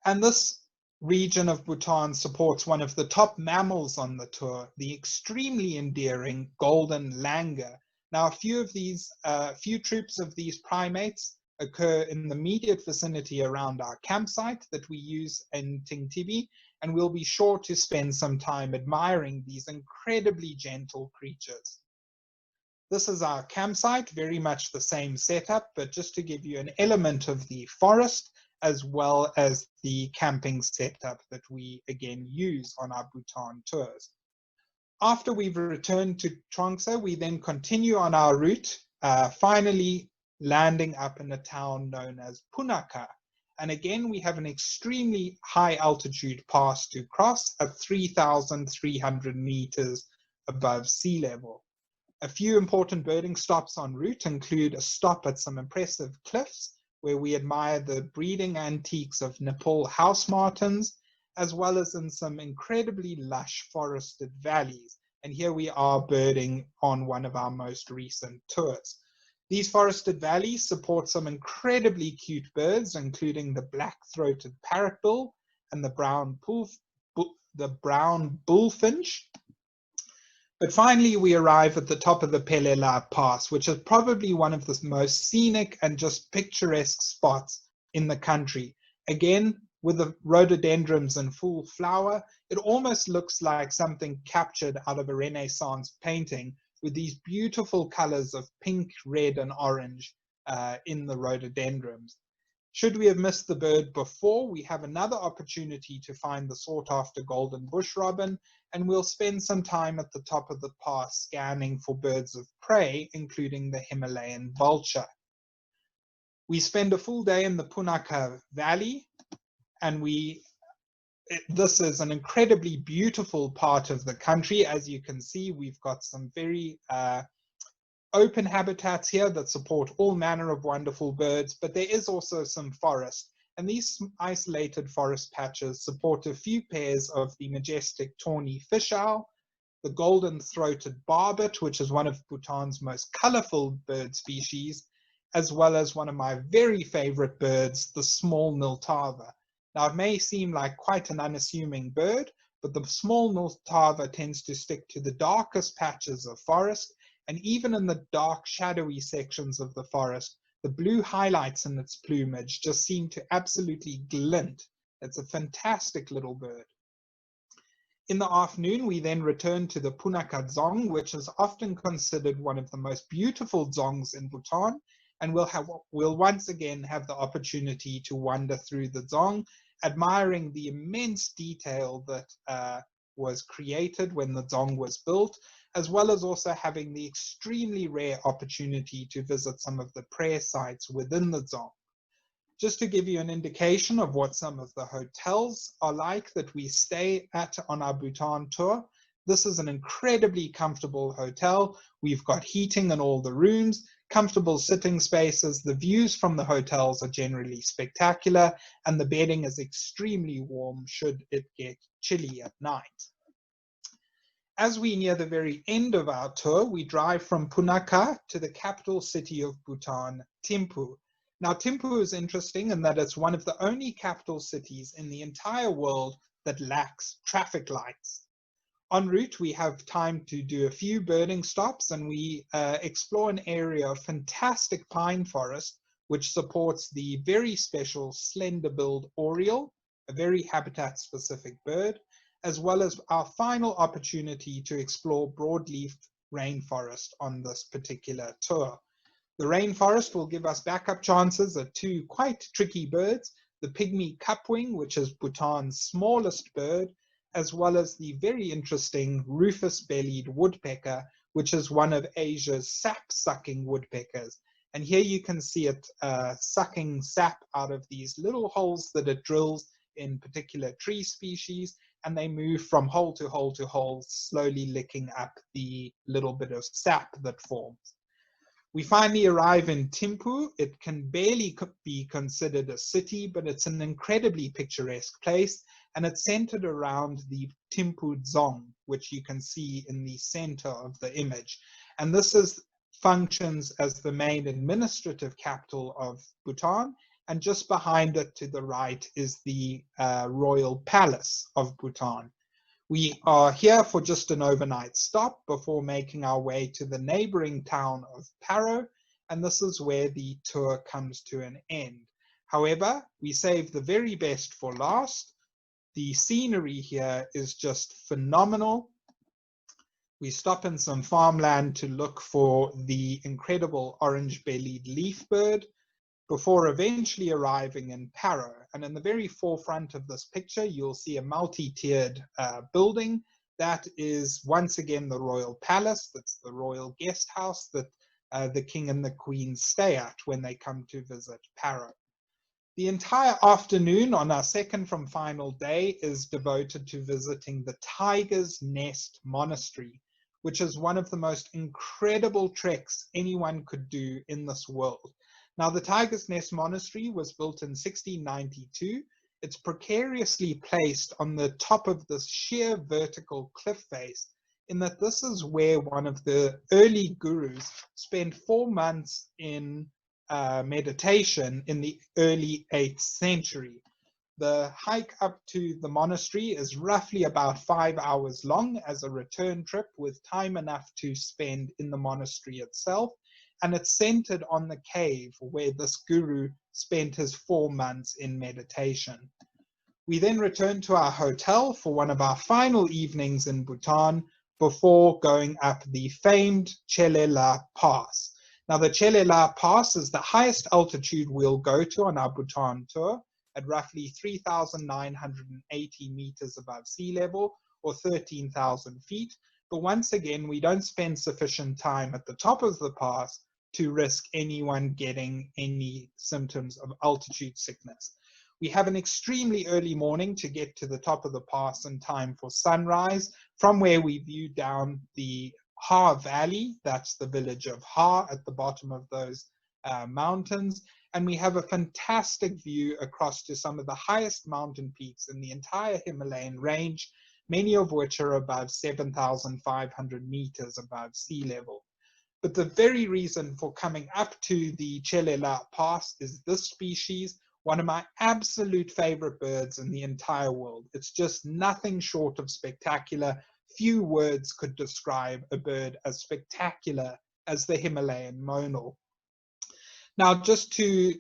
And this region of Bhutan supports one of the top mammals on the tour, the extremely endearing golden langur. Now, a few troops of these primates occur in the immediate vicinity around our campsite that we use in Tingtibi, and we'll be sure to spend some time admiring these incredibly gentle creatures. This is our campsite, very much the same setup, but just to give you an element of the forest as well as the camping setup that we again use on our Bhutan tours. After we've returned to Trongsa, we then continue on our route, finally landing up in a town known as Punakha. And again, we have an extremely high altitude pass to cross at 3,300 meters above sea level. A few important birding stops en route include a stop at some impressive cliffs where we admire the breeding antiques of Nepal house martins, as well as in some incredibly lush forested valleys. And here we are birding on one of our most recent tours. These forested valleys support some incredibly cute birds, including the black-throated parrotbill and the brown bullfinch. But finally, we arrive at the top of the Pelela Pass, which is probably one of the most scenic and just picturesque spots in the country. Again, with the rhododendrons in full flower, it almost looks like something captured out of a Renaissance painting, with these beautiful colors of pink, red, and orange in the rhododendrons. Should we have missed the bird before, we have another opportunity to find the sought-after golden bush robin, and we'll spend some time at the top of the pass scanning for birds of prey, including the Himalayan vulture. We spend a full day in the Punakha Valley, and this is an incredibly beautiful part of the country. As you can see, we've got some very open habitats here that support all manner of wonderful birds, but there is also some forest. And these isolated forest patches support a few pairs of the majestic tawny fish owl, the golden-throated barbet, which is one of Bhutan's most colorful bird species, as well as one of my very favorite birds, the small niltava. Now, it may seem like quite an unassuming bird, but the small niltava tends to stick to the darkest patches of forest, and even in the dark, shadowy sections of the forest, the blue highlights in its plumage just seem to absolutely glint. It's a fantastic little bird. In the afternoon, we then return to the Punakha Dzong, which is often considered one of the most beautiful dzongs in Bhutan, and we'll once again have the opportunity to wander through the dzong, admiring the immense detail that was created when the dzong was built, as well as also having the extremely rare opportunity to visit some of the prayer sites within the dzong. Just to give you an indication of what some of the hotels are like that we stay at on our Bhutan tour, this is an incredibly comfortable hotel. We've got heating in all the rooms, comfortable sitting spaces. The views from the hotels are generally spectacular, and the bedding is extremely warm should it get chilly at night. As we near the very end of our tour, we drive from Punakha to the capital city of Bhutan, Thimpu. Now, Thimpu is interesting in that it's one of the only capital cities in the entire world that lacks traffic lights. En route, we have time to do a few birding stops, and we explore an area of fantastic pine forest, which supports the very special slender-billed oriole, a very habitat-specific bird, as well as our final opportunity to explore broadleaf rainforest on this particular tour. The rainforest will give us backup chances at two quite tricky birds, the pygmy cupwing, which is Bhutan's smallest bird, as well as the very interesting rufous-bellied woodpecker, which is one of Asia's sap-sucking woodpeckers. And here you can see it sucking sap out of these little holes that it drills in particular tree species, and they move from hole to hole to hole, slowly licking up the little bit of sap that forms. We finally arrive in Thimpu. It can barely be considered a city, but it's an incredibly picturesque place, and it's centered around the Thimpu Dzong, which you can see in the center of the image. And this functions as the main administrative capital of Bhutan, and just behind it to the right is the Royal Palace of Bhutan. We are here for just an overnight stop before making our way to the neighboring town of Paro, and this is where the tour comes to an end. However, we save the very best for last. The scenery here is just phenomenal. We stop in some farmland to look for the incredible orange-bellied leaf bird before eventually arriving in Paro. And in the very forefront of this picture, you'll see a multi-tiered building. That is once again the Royal Palace. That's the royal guest house that the King and the Queen stay at when they come to visit Paro. The entire afternoon on our second from final day is devoted to visiting the Tiger's Nest Monastery, which is one of the most incredible treks anyone could do in this world. Now, the Tiger's Nest Monastery was built in 1692. It's precariously placed on the top of this sheer vertical cliff face, in that this is where one of the early gurus spent 4 months in meditation in the early 8th century. The hike up to the monastery is roughly about 5 hours long as a return trip, with time enough to spend in the monastery itself. And it's centered on the cave where this guru spent his 4 months in meditation. We then return to our hotel for one of our final evenings in Bhutan before going up the famed Chelela Pass. Now, the Chelela Pass is the highest altitude we'll go to on our Bhutan tour, at roughly 3,980 meters above sea level, or 13,000 feet. But once again, we don't spend sufficient time at the top of the pass to risk anyone getting any symptoms of altitude sickness. We have an extremely early morning to get to the top of the pass in time for sunrise, from where we view down the Ha Valley. That's the village of Ha at the bottom of those mountains. And we have a fantastic view across to some of the highest mountain peaks in the entire Himalayan range, many of which are above 7,500 meters above sea level. But the very reason for coming up to the Chelela Pass is this species, one of my absolute favorite birds in the entire world. It's just nothing short of spectacular. Few words could describe a bird as spectacular as the Himalayan monal. Now, just to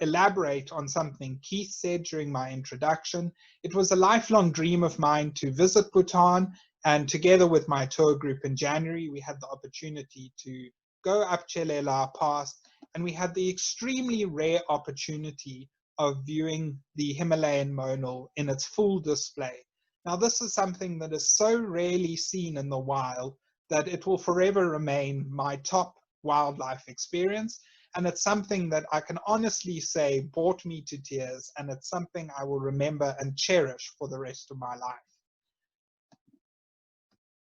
elaborate on something Keith said during my introduction, it was a lifelong dream of mine to visit Bhutan, and together with my tour group in January, we had the opportunity to go up Chelela Pass, and we had the extremely rare opportunity of viewing the Himalayan monal in its full display. Now, this is something that is so rarely seen in the wild that it will forever remain my top wildlife experience. And it's something that I can honestly say brought me to tears, and it's something I will remember and cherish for the rest of my life.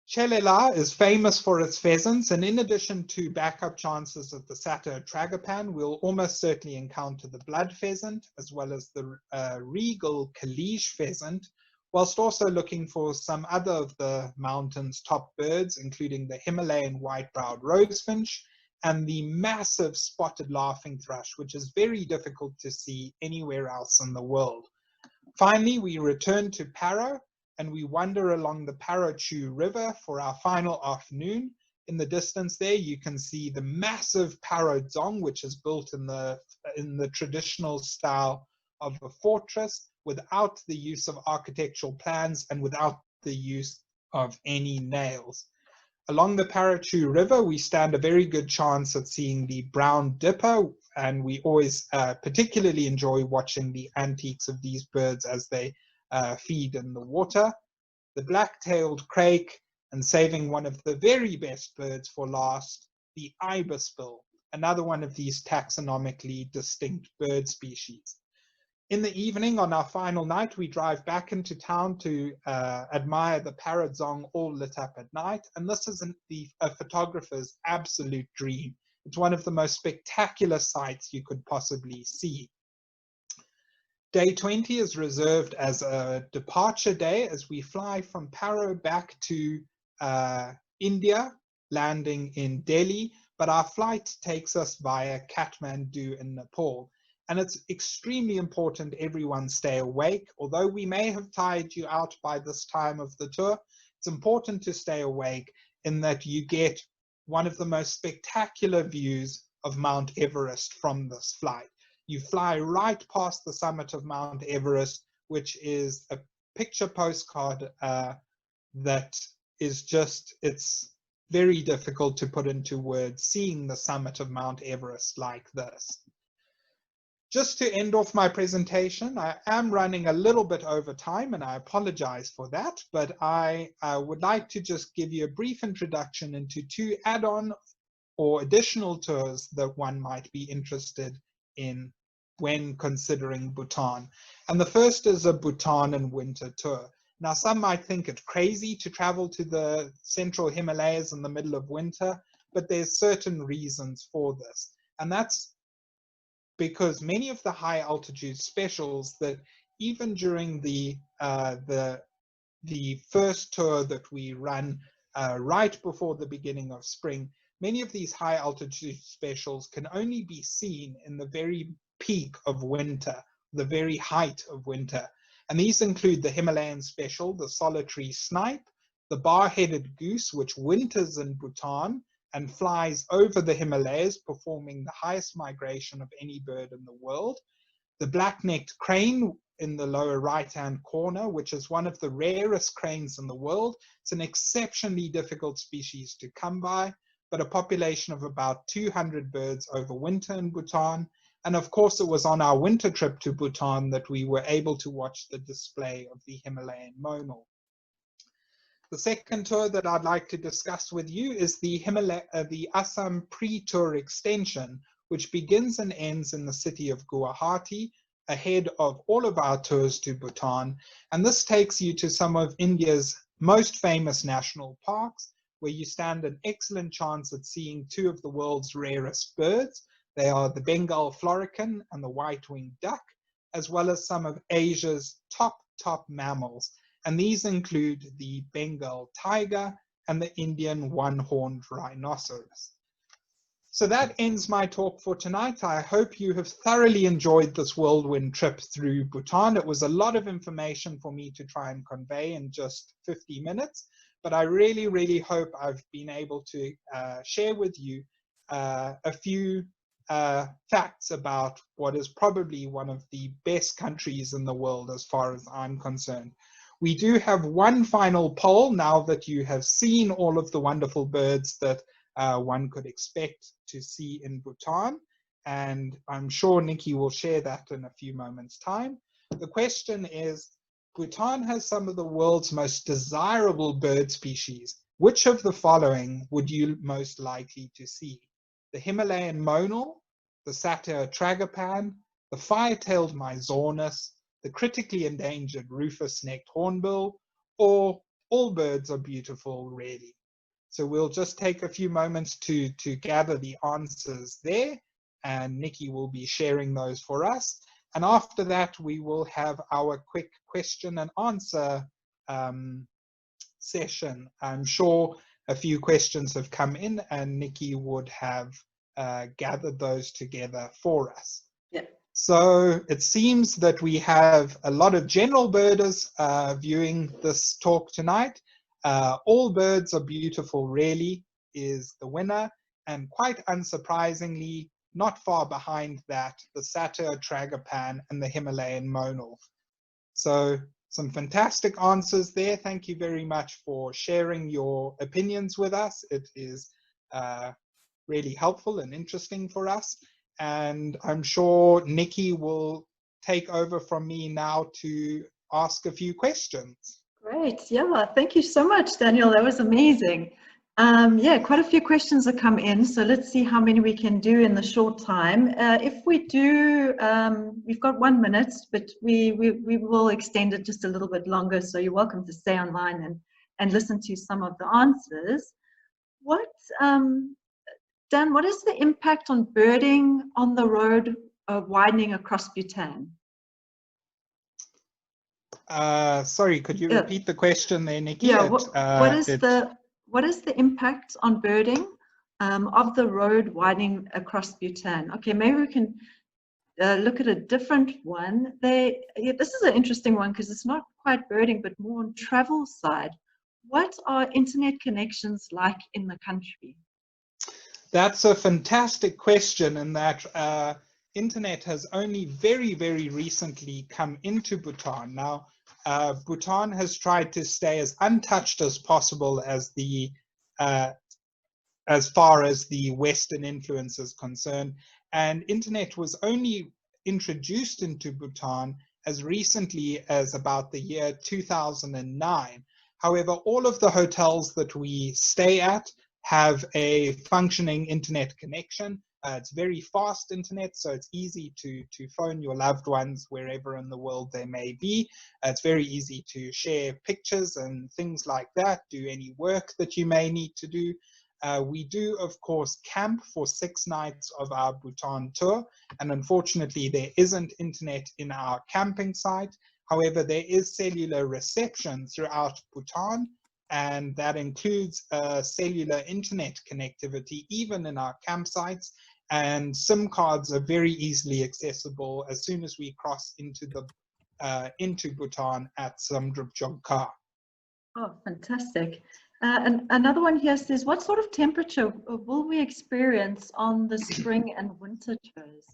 Chelela is famous for its pheasants, and in addition to backup chances at the satyr tragopan, we'll almost certainly encounter the blood pheasant, as well as the regal Kalish pheasant, whilst also looking for some other of the mountain's top birds, including the Himalayan white-browed rosefinch, and the massive spotted laughing thrush, which is very difficult to see anywhere else in the world. Finally, we return to Paro, and we wander along the Paro River for our final afternoon. In the distance there, you can see the massive Paro Dzong, which is built in the traditional style of a fortress, without the use of architectural plans and without the use of any nails. Along the Paro River, we stand a very good chance at seeing the brown dipper, and we always particularly enjoy watching the antics of these birds as they feed in the water. The black-tailed crake, and saving one of the very best birds for last, the ibisbill, another one of these taxonomically distinct bird species. In the evening, on our final night, we drive back into town to admire the Paro Dzong all lit up at night, and this is a photographer's absolute dream. It's one of the most spectacular sights you could possibly see. Day 20 is reserved as a departure day as we fly from Paro back to India, landing in Delhi, but our flight takes us via Kathmandu in Nepal. And it's extremely important everyone stay awake. Although we may have tired you out by this time of the tour, it's important to stay awake in that you get one of the most spectacular views of Mount Everest from this flight. You fly right past the summit of Mount Everest, which is a picture postcard that is just, it's very difficult to put into words, seeing the summit of Mount Everest like this. Just to end off my presentation, I am running a little bit over time and I apologize for that, but I would like to just give you a brief introduction into 2 add-on or additional tours that one might be interested in when considering Bhutan. And the first is a Bhutan and winter tour. Now, some might think it crazy to travel to the central Himalayas in the middle of winter, but there's certain reasons for this. And that's because many of the high altitude specials that even during the first tour that we run right before the beginning of spring, many of these high altitude specials can only be seen in the very peak of winter, the very height of winter. And these include the Himalayan special, the solitary snipe, the bar-headed goose, which winters in Bhutan and flies over the Himalayas, performing the highest migration of any bird in the world. The black-necked crane in the lower right-hand corner, which is one of the rarest cranes in the world. It's an exceptionally difficult species to come by, but a population of about 200 birds overwinter in Bhutan. And of course, it was on our winter trip to Bhutan that we were able to watch the display of the Himalayan monal. The second tour that I'd like to discuss with you is the Assam pre-tour extension, which begins and ends in the city of Guwahati, ahead of all of our tours to Bhutan. And this takes you to some of India's most famous national parks, where you stand an excellent chance at seeing 2 of the world's rarest birds. They are the Bengal florican and the white-winged duck, as well as some of Asia's top mammals. And these include the Bengal tiger and the Indian one-horned rhinoceros. So that ends my talk for tonight. I hope you have thoroughly enjoyed this whirlwind trip through Bhutan. It was a lot of information for me to try and convey in just 50 minutes, but I really, really hope I've been able to share with you a few facts about what is probably one of the best countries in the world as far as I'm concerned. We do have one final poll now that you have seen all of the wonderful birds that one could expect to see in Bhutan, and I'm sure Nikki will share that in a few moments' time. The question is, Bhutan has some of the world's most desirable bird species. Which of the following would you most likely to see? The Himalayan monal, the satyr tragopan, the fire-tailed myzornis, the critically endangered rufous-necked hornbill, or all birds are beautiful, really. So we'll just take a few moments to gather the answers there, and Nikki will be sharing those for us. And after that, we will have our quick question and answer session. I'm sure a few questions have come in, and Nikki would have gathered those together for us. Yeah. So it seems that we have a lot of general birders viewing this talk tonight. All birds are beautiful, really, is the winner. And quite unsurprisingly, not far behind that, the satyr tragopan and the Himalayan monal. So some fantastic answers there. Thank you very much for sharing your opinions with us. It is really helpful and interesting for us. And I'm sure Nikki will take over from me now to ask a few questions. Great. Yeah, thank you so much, Daniel. That was amazing. Yeah, quite a few questions have come in, so let's see how many we can do in the short time. If we do, we've got 1 minute, but we will extend it just a little bit longer, so you're welcome to stay online and listen to some of the answers. What, Dan, what is the impact on birding on the road widening across Bhutan? Sorry, could you repeat the question there, Nikki? Yeah, what is the impact on birding of the road widening across Bhutan? Okay, maybe we can look at a different one. This is an interesting one because it's not quite birding, but more on travel side. What are internet connections like in the country? That's a fantastic question, and that internet has only very, very recently come into Bhutan. Now, Bhutan has tried to stay as untouched as possible as far as the Western influence is concerned, and internet was only introduced into Bhutan as recently as about the year 2009. However, all of the hotels that we stay at have a functioning internet connection. It's very fast internet, so it's easy to phone your loved ones wherever in the world they may be. It's very easy to share pictures and things like that, do any work that you may need to do. We do, of course, camp for 6 nights of our Bhutan tour, and unfortunately there isn't internet in our camping site. However, there is cellular reception throughout Bhutan, and that includes cellular internet connectivity even in our campsites, and SIM cards are very easily accessible as soon as we cross into Bhutan at Samdrup, Jongkhar. Oh, fantastic. And another one here says, what sort of temperature will we experience on the spring and winter tours?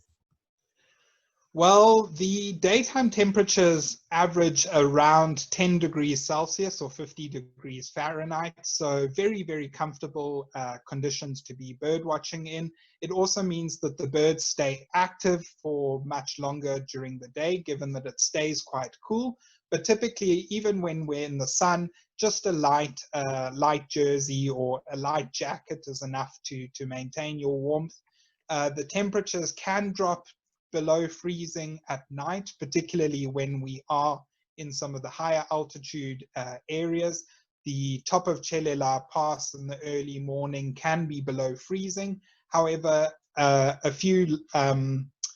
Well, the daytime temperatures average around 10 degrees Celsius or 50 degrees Fahrenheit, so very, very comfortable conditions to be bird watching in. It also means that the birds stay active for much longer during the day, given that it stays quite cool. But typically, even when we're in the sun, just a light jersey or a light jacket is enough to maintain your warmth. The temperatures can drop below freezing at night, particularly when we are in some of the higher altitude areas. The top of Chelela Pass in the early morning can be below freezing. However, a few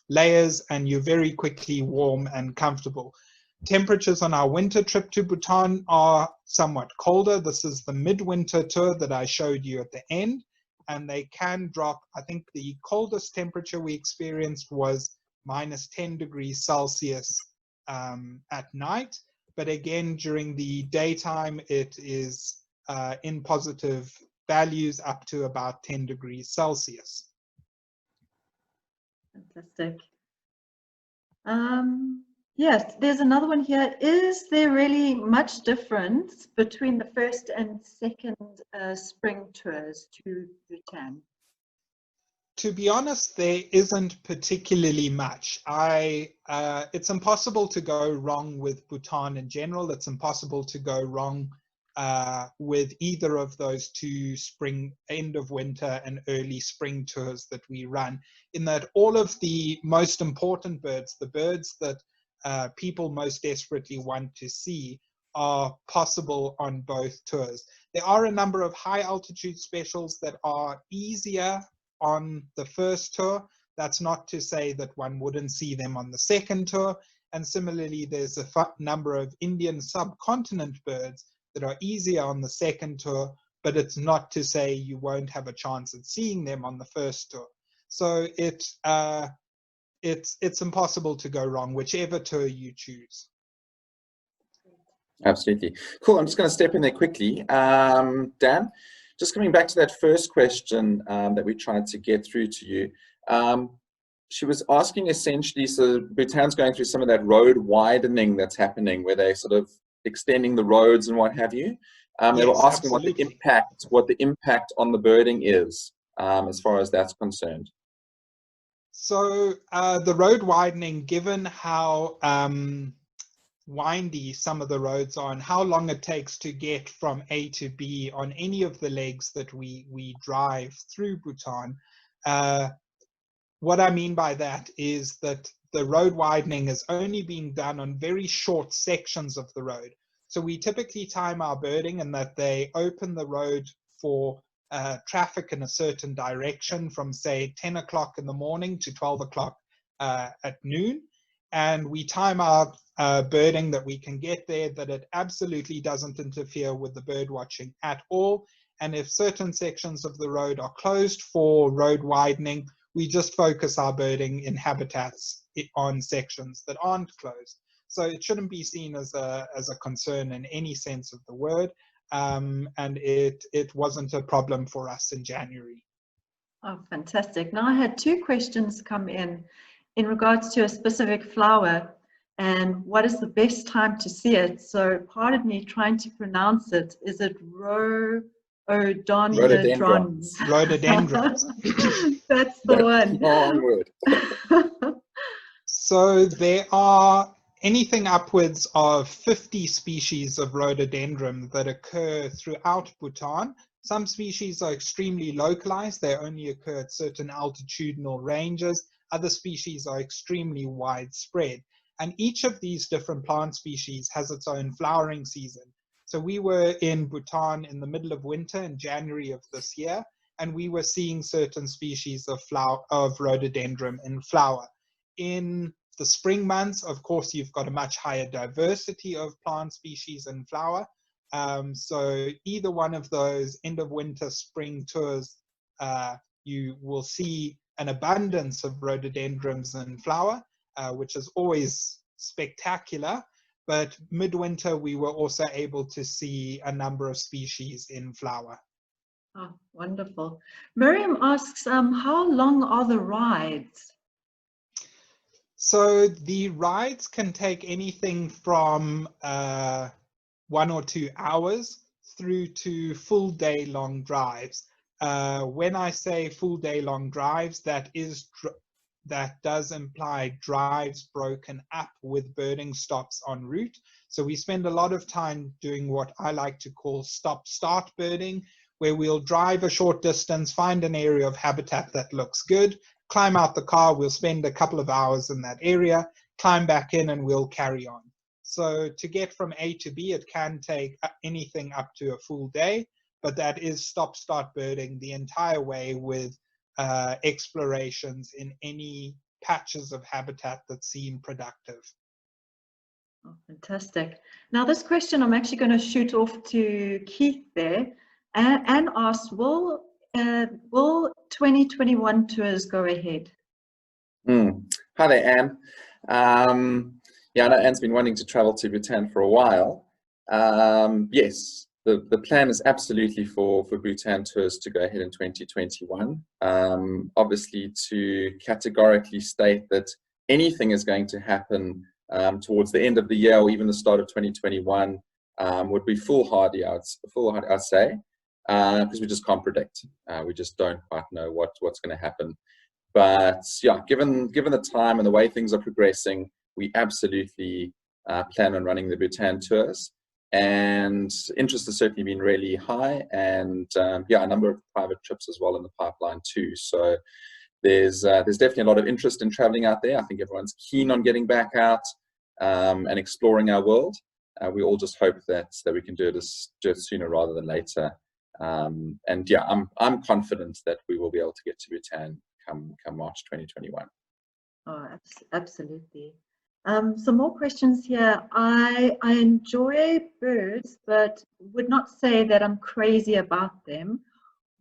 layers and you're very quickly warm and comfortable. Temperatures on our winter trip to Bhutan are somewhat colder. This is the midwinter tour that I showed you at the end, and they can drop. I think the coldest temperature we experienced was -10 degrees Celsius at night, but again during the daytime it is in positive values up to about 10 degrees Celsius. Fantastic. Yes, there's another one here. Is there really much difference between the first and second spring tours to Bhutan? To be honest, there isn't particularly much. It's impossible to go wrong with Bhutan in general. It's impossible to go wrong with either of those two spring, end of winter and early spring tours that we run, in that all of the most important birds, the birds that people most desperately want to see, are possible on both tours. There are a number of high altitude specials that are easier on the first tour. That's not to say that one wouldn't see them on the second tour. And similarly, there's a number of Indian subcontinent birds that are easier on the second tour, but it's not to say you won't have a chance at seeing them on the first tour. So it's impossible to go wrong, whichever tour you choose. Absolutely. Cool. I'm just going to step in there quickly. Dan, just coming back to that first question that we tried to get through to you. She was asking essentially, so Bhutan's going through some of that road widening that's happening, where they're sort of extending the roads and what have you. They were asking what the impact on the birding is as far as that's concerned. So the road widening, given how windy some of the roads are and how long it takes to get from A to B on any of the legs that we drive through Bhutan, what I mean by that is that the road widening is only being done on very short sections of the road. So we typically time our birding in that they open the road for traffic in a certain direction from, say, 10 o'clock in the morning to 12 o'clock at noon. And we time our birding that we can get there, that it absolutely doesn't interfere with the bird watching at all. And if certain sections of the road are closed for road widening, We just focus our birding in habitats on sections that aren't closed. So it shouldn't be seen as a concern in any sense of the word. And it wasn't a problem for us in January. Oh, fantastic. Now I had two questions come in regards to a specific flower and what is the best time to see it. So pardon me trying to pronounce it. Is it rhododendrons? Rhododendrons. That's the one. Long word. So there are anything upwards of 50 species of rhododendron that occur throughout Bhutan. Some species are extremely localized. They only occur at certain altitudinal ranges. Other species are extremely widespread. And each of these different plant species has its own flowering season. So we were in Bhutan in the middle of winter in January of this year, and we were seeing certain species of rhododendron in flower. In the spring months, of course, you've got a much higher diversity of plant species in flower. So either one of those end of winter, spring tours, you will see an abundance of rhododendrons in flower, which is always spectacular. But midwinter, we were also able to see a number of species in flower. Oh, wonderful. Miriam asks, how long are the rides? So the rides can take anything from 1 or 2 hours through to full day long drives. When I say full day long drives, that does imply drives broken up with birding stops en route. So we spend a lot of time doing what I like to call stop-start birding, where we'll drive a short distance, find an area of habitat that looks good, climb out the car, we'll spend a couple of hours in that area, climb back in, and we'll carry on. So to get from A to B, it can take anything up to a full day, but that is stop-start birding the entire way with explorations in any patches of habitat that seem productive. Oh, fantastic. Now this question I'm actually going to shoot off to Keith there and ask, will 2021 tours go ahead? Hi there, Anne. Yeah, I know Anne's been wanting to travel to Bhutan for a while. Yes, the plan is absolutely for Bhutan tours to go ahead in 2021. Obviously, to categorically state that anything is going to happen towards the end of the year or even the start of 2021 would be foolhardy, I'd say, because we just can't predict. We just don't quite know what's going to happen. But yeah, given the time and the way things are progressing, we absolutely plan on running the Bhutan tours, and interest has certainly been really high, and yeah, a number of private trips as well in the pipeline too. So there's definitely a lot of interest in traveling out there. I think everyone's keen on getting back out and exploring our world. We all just hope that we can do it sooner rather than later. And yeah, I'm confident that we will be able to get to Bhutan come March 2021. Oh, absolutely. Some more questions here. I enjoy birds, but would not say that I'm crazy about them.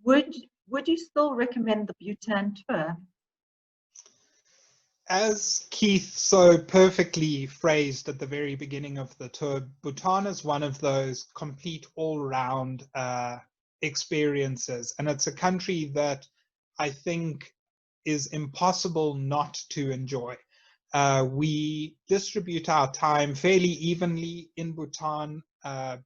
Would you still recommend the Bhutan tour? As Keith so perfectly phrased at the very beginning of the tour, Bhutan is one of those complete all-round experiences, and it's a country that I think is impossible not to enjoy. We distribute our time fairly evenly in Bhutan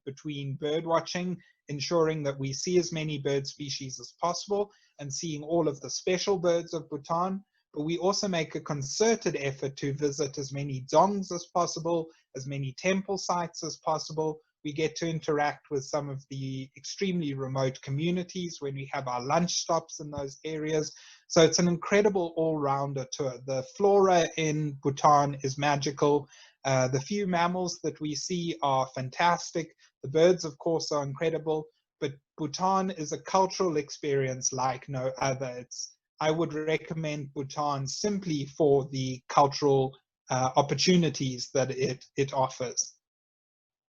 between bird watching, ensuring that we see as many bird species as possible and seeing all of the special birds of Bhutan. But we also make a concerted effort to visit as many dzongs as possible, as many temple sites as possible. We get to interact with some of the extremely remote communities when we have our lunch stops in those areas. So it's an incredible all-rounder tour. The flora in Bhutan is magical. The few mammals that we see are fantastic. The birds, of course, are incredible. But Bhutan is a cultural experience like no other. I would recommend Bhutan simply for the cultural opportunities that it offers.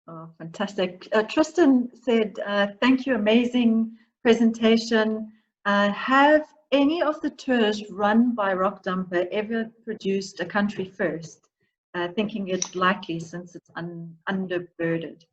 Oh, fantastic. Tristan said, thank you, amazing presentation. Have any of the tours run by Rockjumper ever produced a country first, thinking it likely since it's underbirded?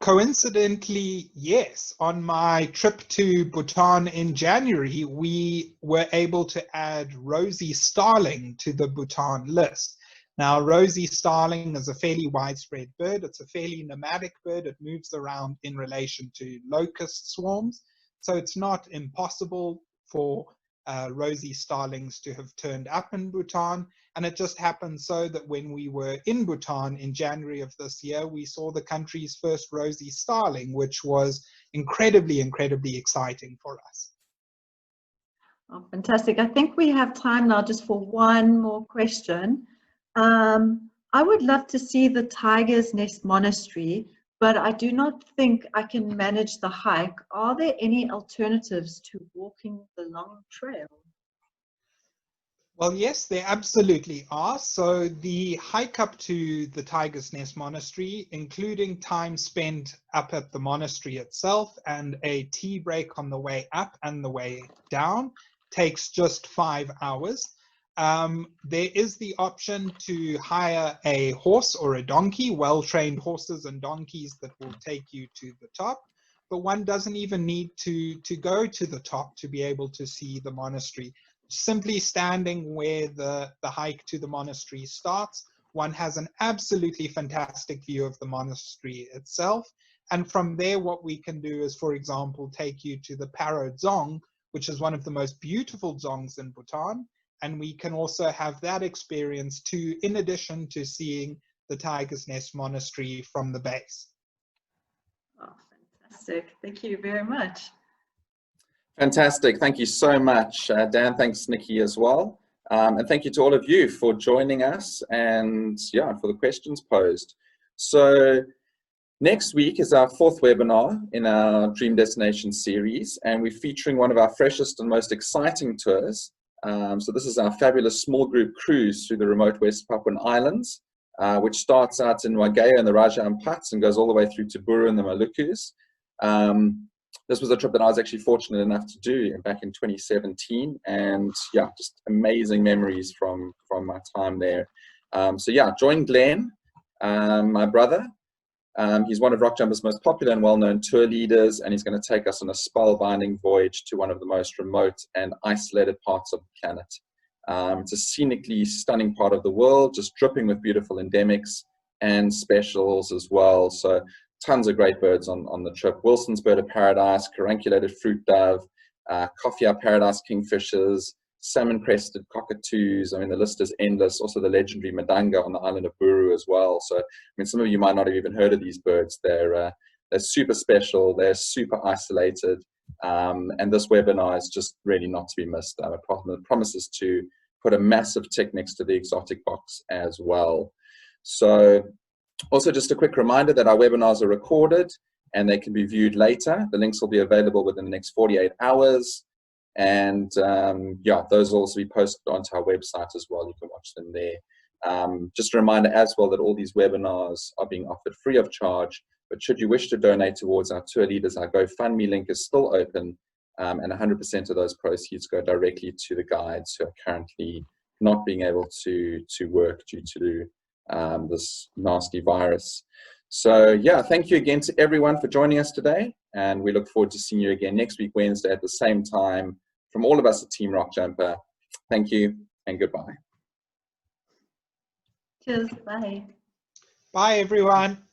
Coincidentally, yes. On my trip to Bhutan in January, we were able to add rosy starling to the Bhutan list. Now, rosy starling is a fairly widespread bird. It's a fairly nomadic bird. It moves around in relation to locust swarms. So it's not impossible for rosy starlings to have turned up in Bhutan. And it just happened so that when we were in Bhutan in January of this year, we saw the country's first rosy starling, which was incredibly, incredibly exciting for us. Oh, fantastic. I think we have time now just for one more question. I would love to see the Tiger's Nest Monastery, but I do not think I can manage the hike. Are there any alternatives to walking the long trail? Well, yes, there absolutely are. So the hike up to the Tiger's Nest Monastery, including time spent up at the monastery itself and a tea break on the way up and the way down, takes just 5 hours. There is the option to hire a horse or a donkey, well-trained horses and donkeys that will take you to the top. But one doesn't even need to go to the top to be able to see the monastery. Simply standing where the hike to the monastery starts, one has an absolutely fantastic view of the monastery itself. And from there, what we can do is, for example, take you to the Paro Dzong, which is one of the most beautiful dzongs in Bhutan. And we can also have that experience too, in addition to seeing the Tiger's Nest Monastery from the base. Oh, fantastic. Thank you very much. Fantastic. Thank you so much, Dan. Thanks, Nikki, as well. And thank you to all of you for joining us and for the questions posed. So next week is our 4th webinar in our Dream Destination series, and we're featuring one of our freshest and most exciting tours. So this is our fabulous small group cruise through the remote West Papuan Islands, which starts out in Wagea and the Raja Ampats and goes all the way through to Buru and the Malukus. This was a trip that I was actually fortunate enough to do back in 2017, and just amazing memories from my time there. Join Glenn, my brother. He's one of Rockjumper's most popular and well-known tour leaders, and he's going to take us on a spellbinding voyage to one of the most remote and isolated parts of the planet. It's a scenically stunning part of the world, just dripping with beautiful endemics and specials as well. So tons of great birds on the trip. Wilson's bird of paradise, caranculated fruit dove, coffea paradise kingfishers, salmon-crested cockatoos. I mean, the list is endless. Also the legendary madanga on the island of Buru as well. So, I mean, some of you might not have even heard of these birds. They're super special. They're super isolated. And this webinar is just really not to be missed. It promises to put a massive tick next to the exotic box as well. So, also just a quick reminder that our webinars are recorded and they can be viewed later. The links will be available within the next 48 hours. And those will also be posted onto our website as well. You can watch them there. Just a reminder as well that all these webinars are being offered free of charge. But should you wish to donate towards our tour leaders, our GoFundMe link is still open. And 100% of those proceeds go directly to the guides who are currently not being able to work due to this nasty virus. So thank you again to everyone for joining us today, and we look forward to seeing you again next week Wednesday at the same time. From all of us at Team Rockjumper, thank you and goodbye. Cheers. Bye. Bye everyone.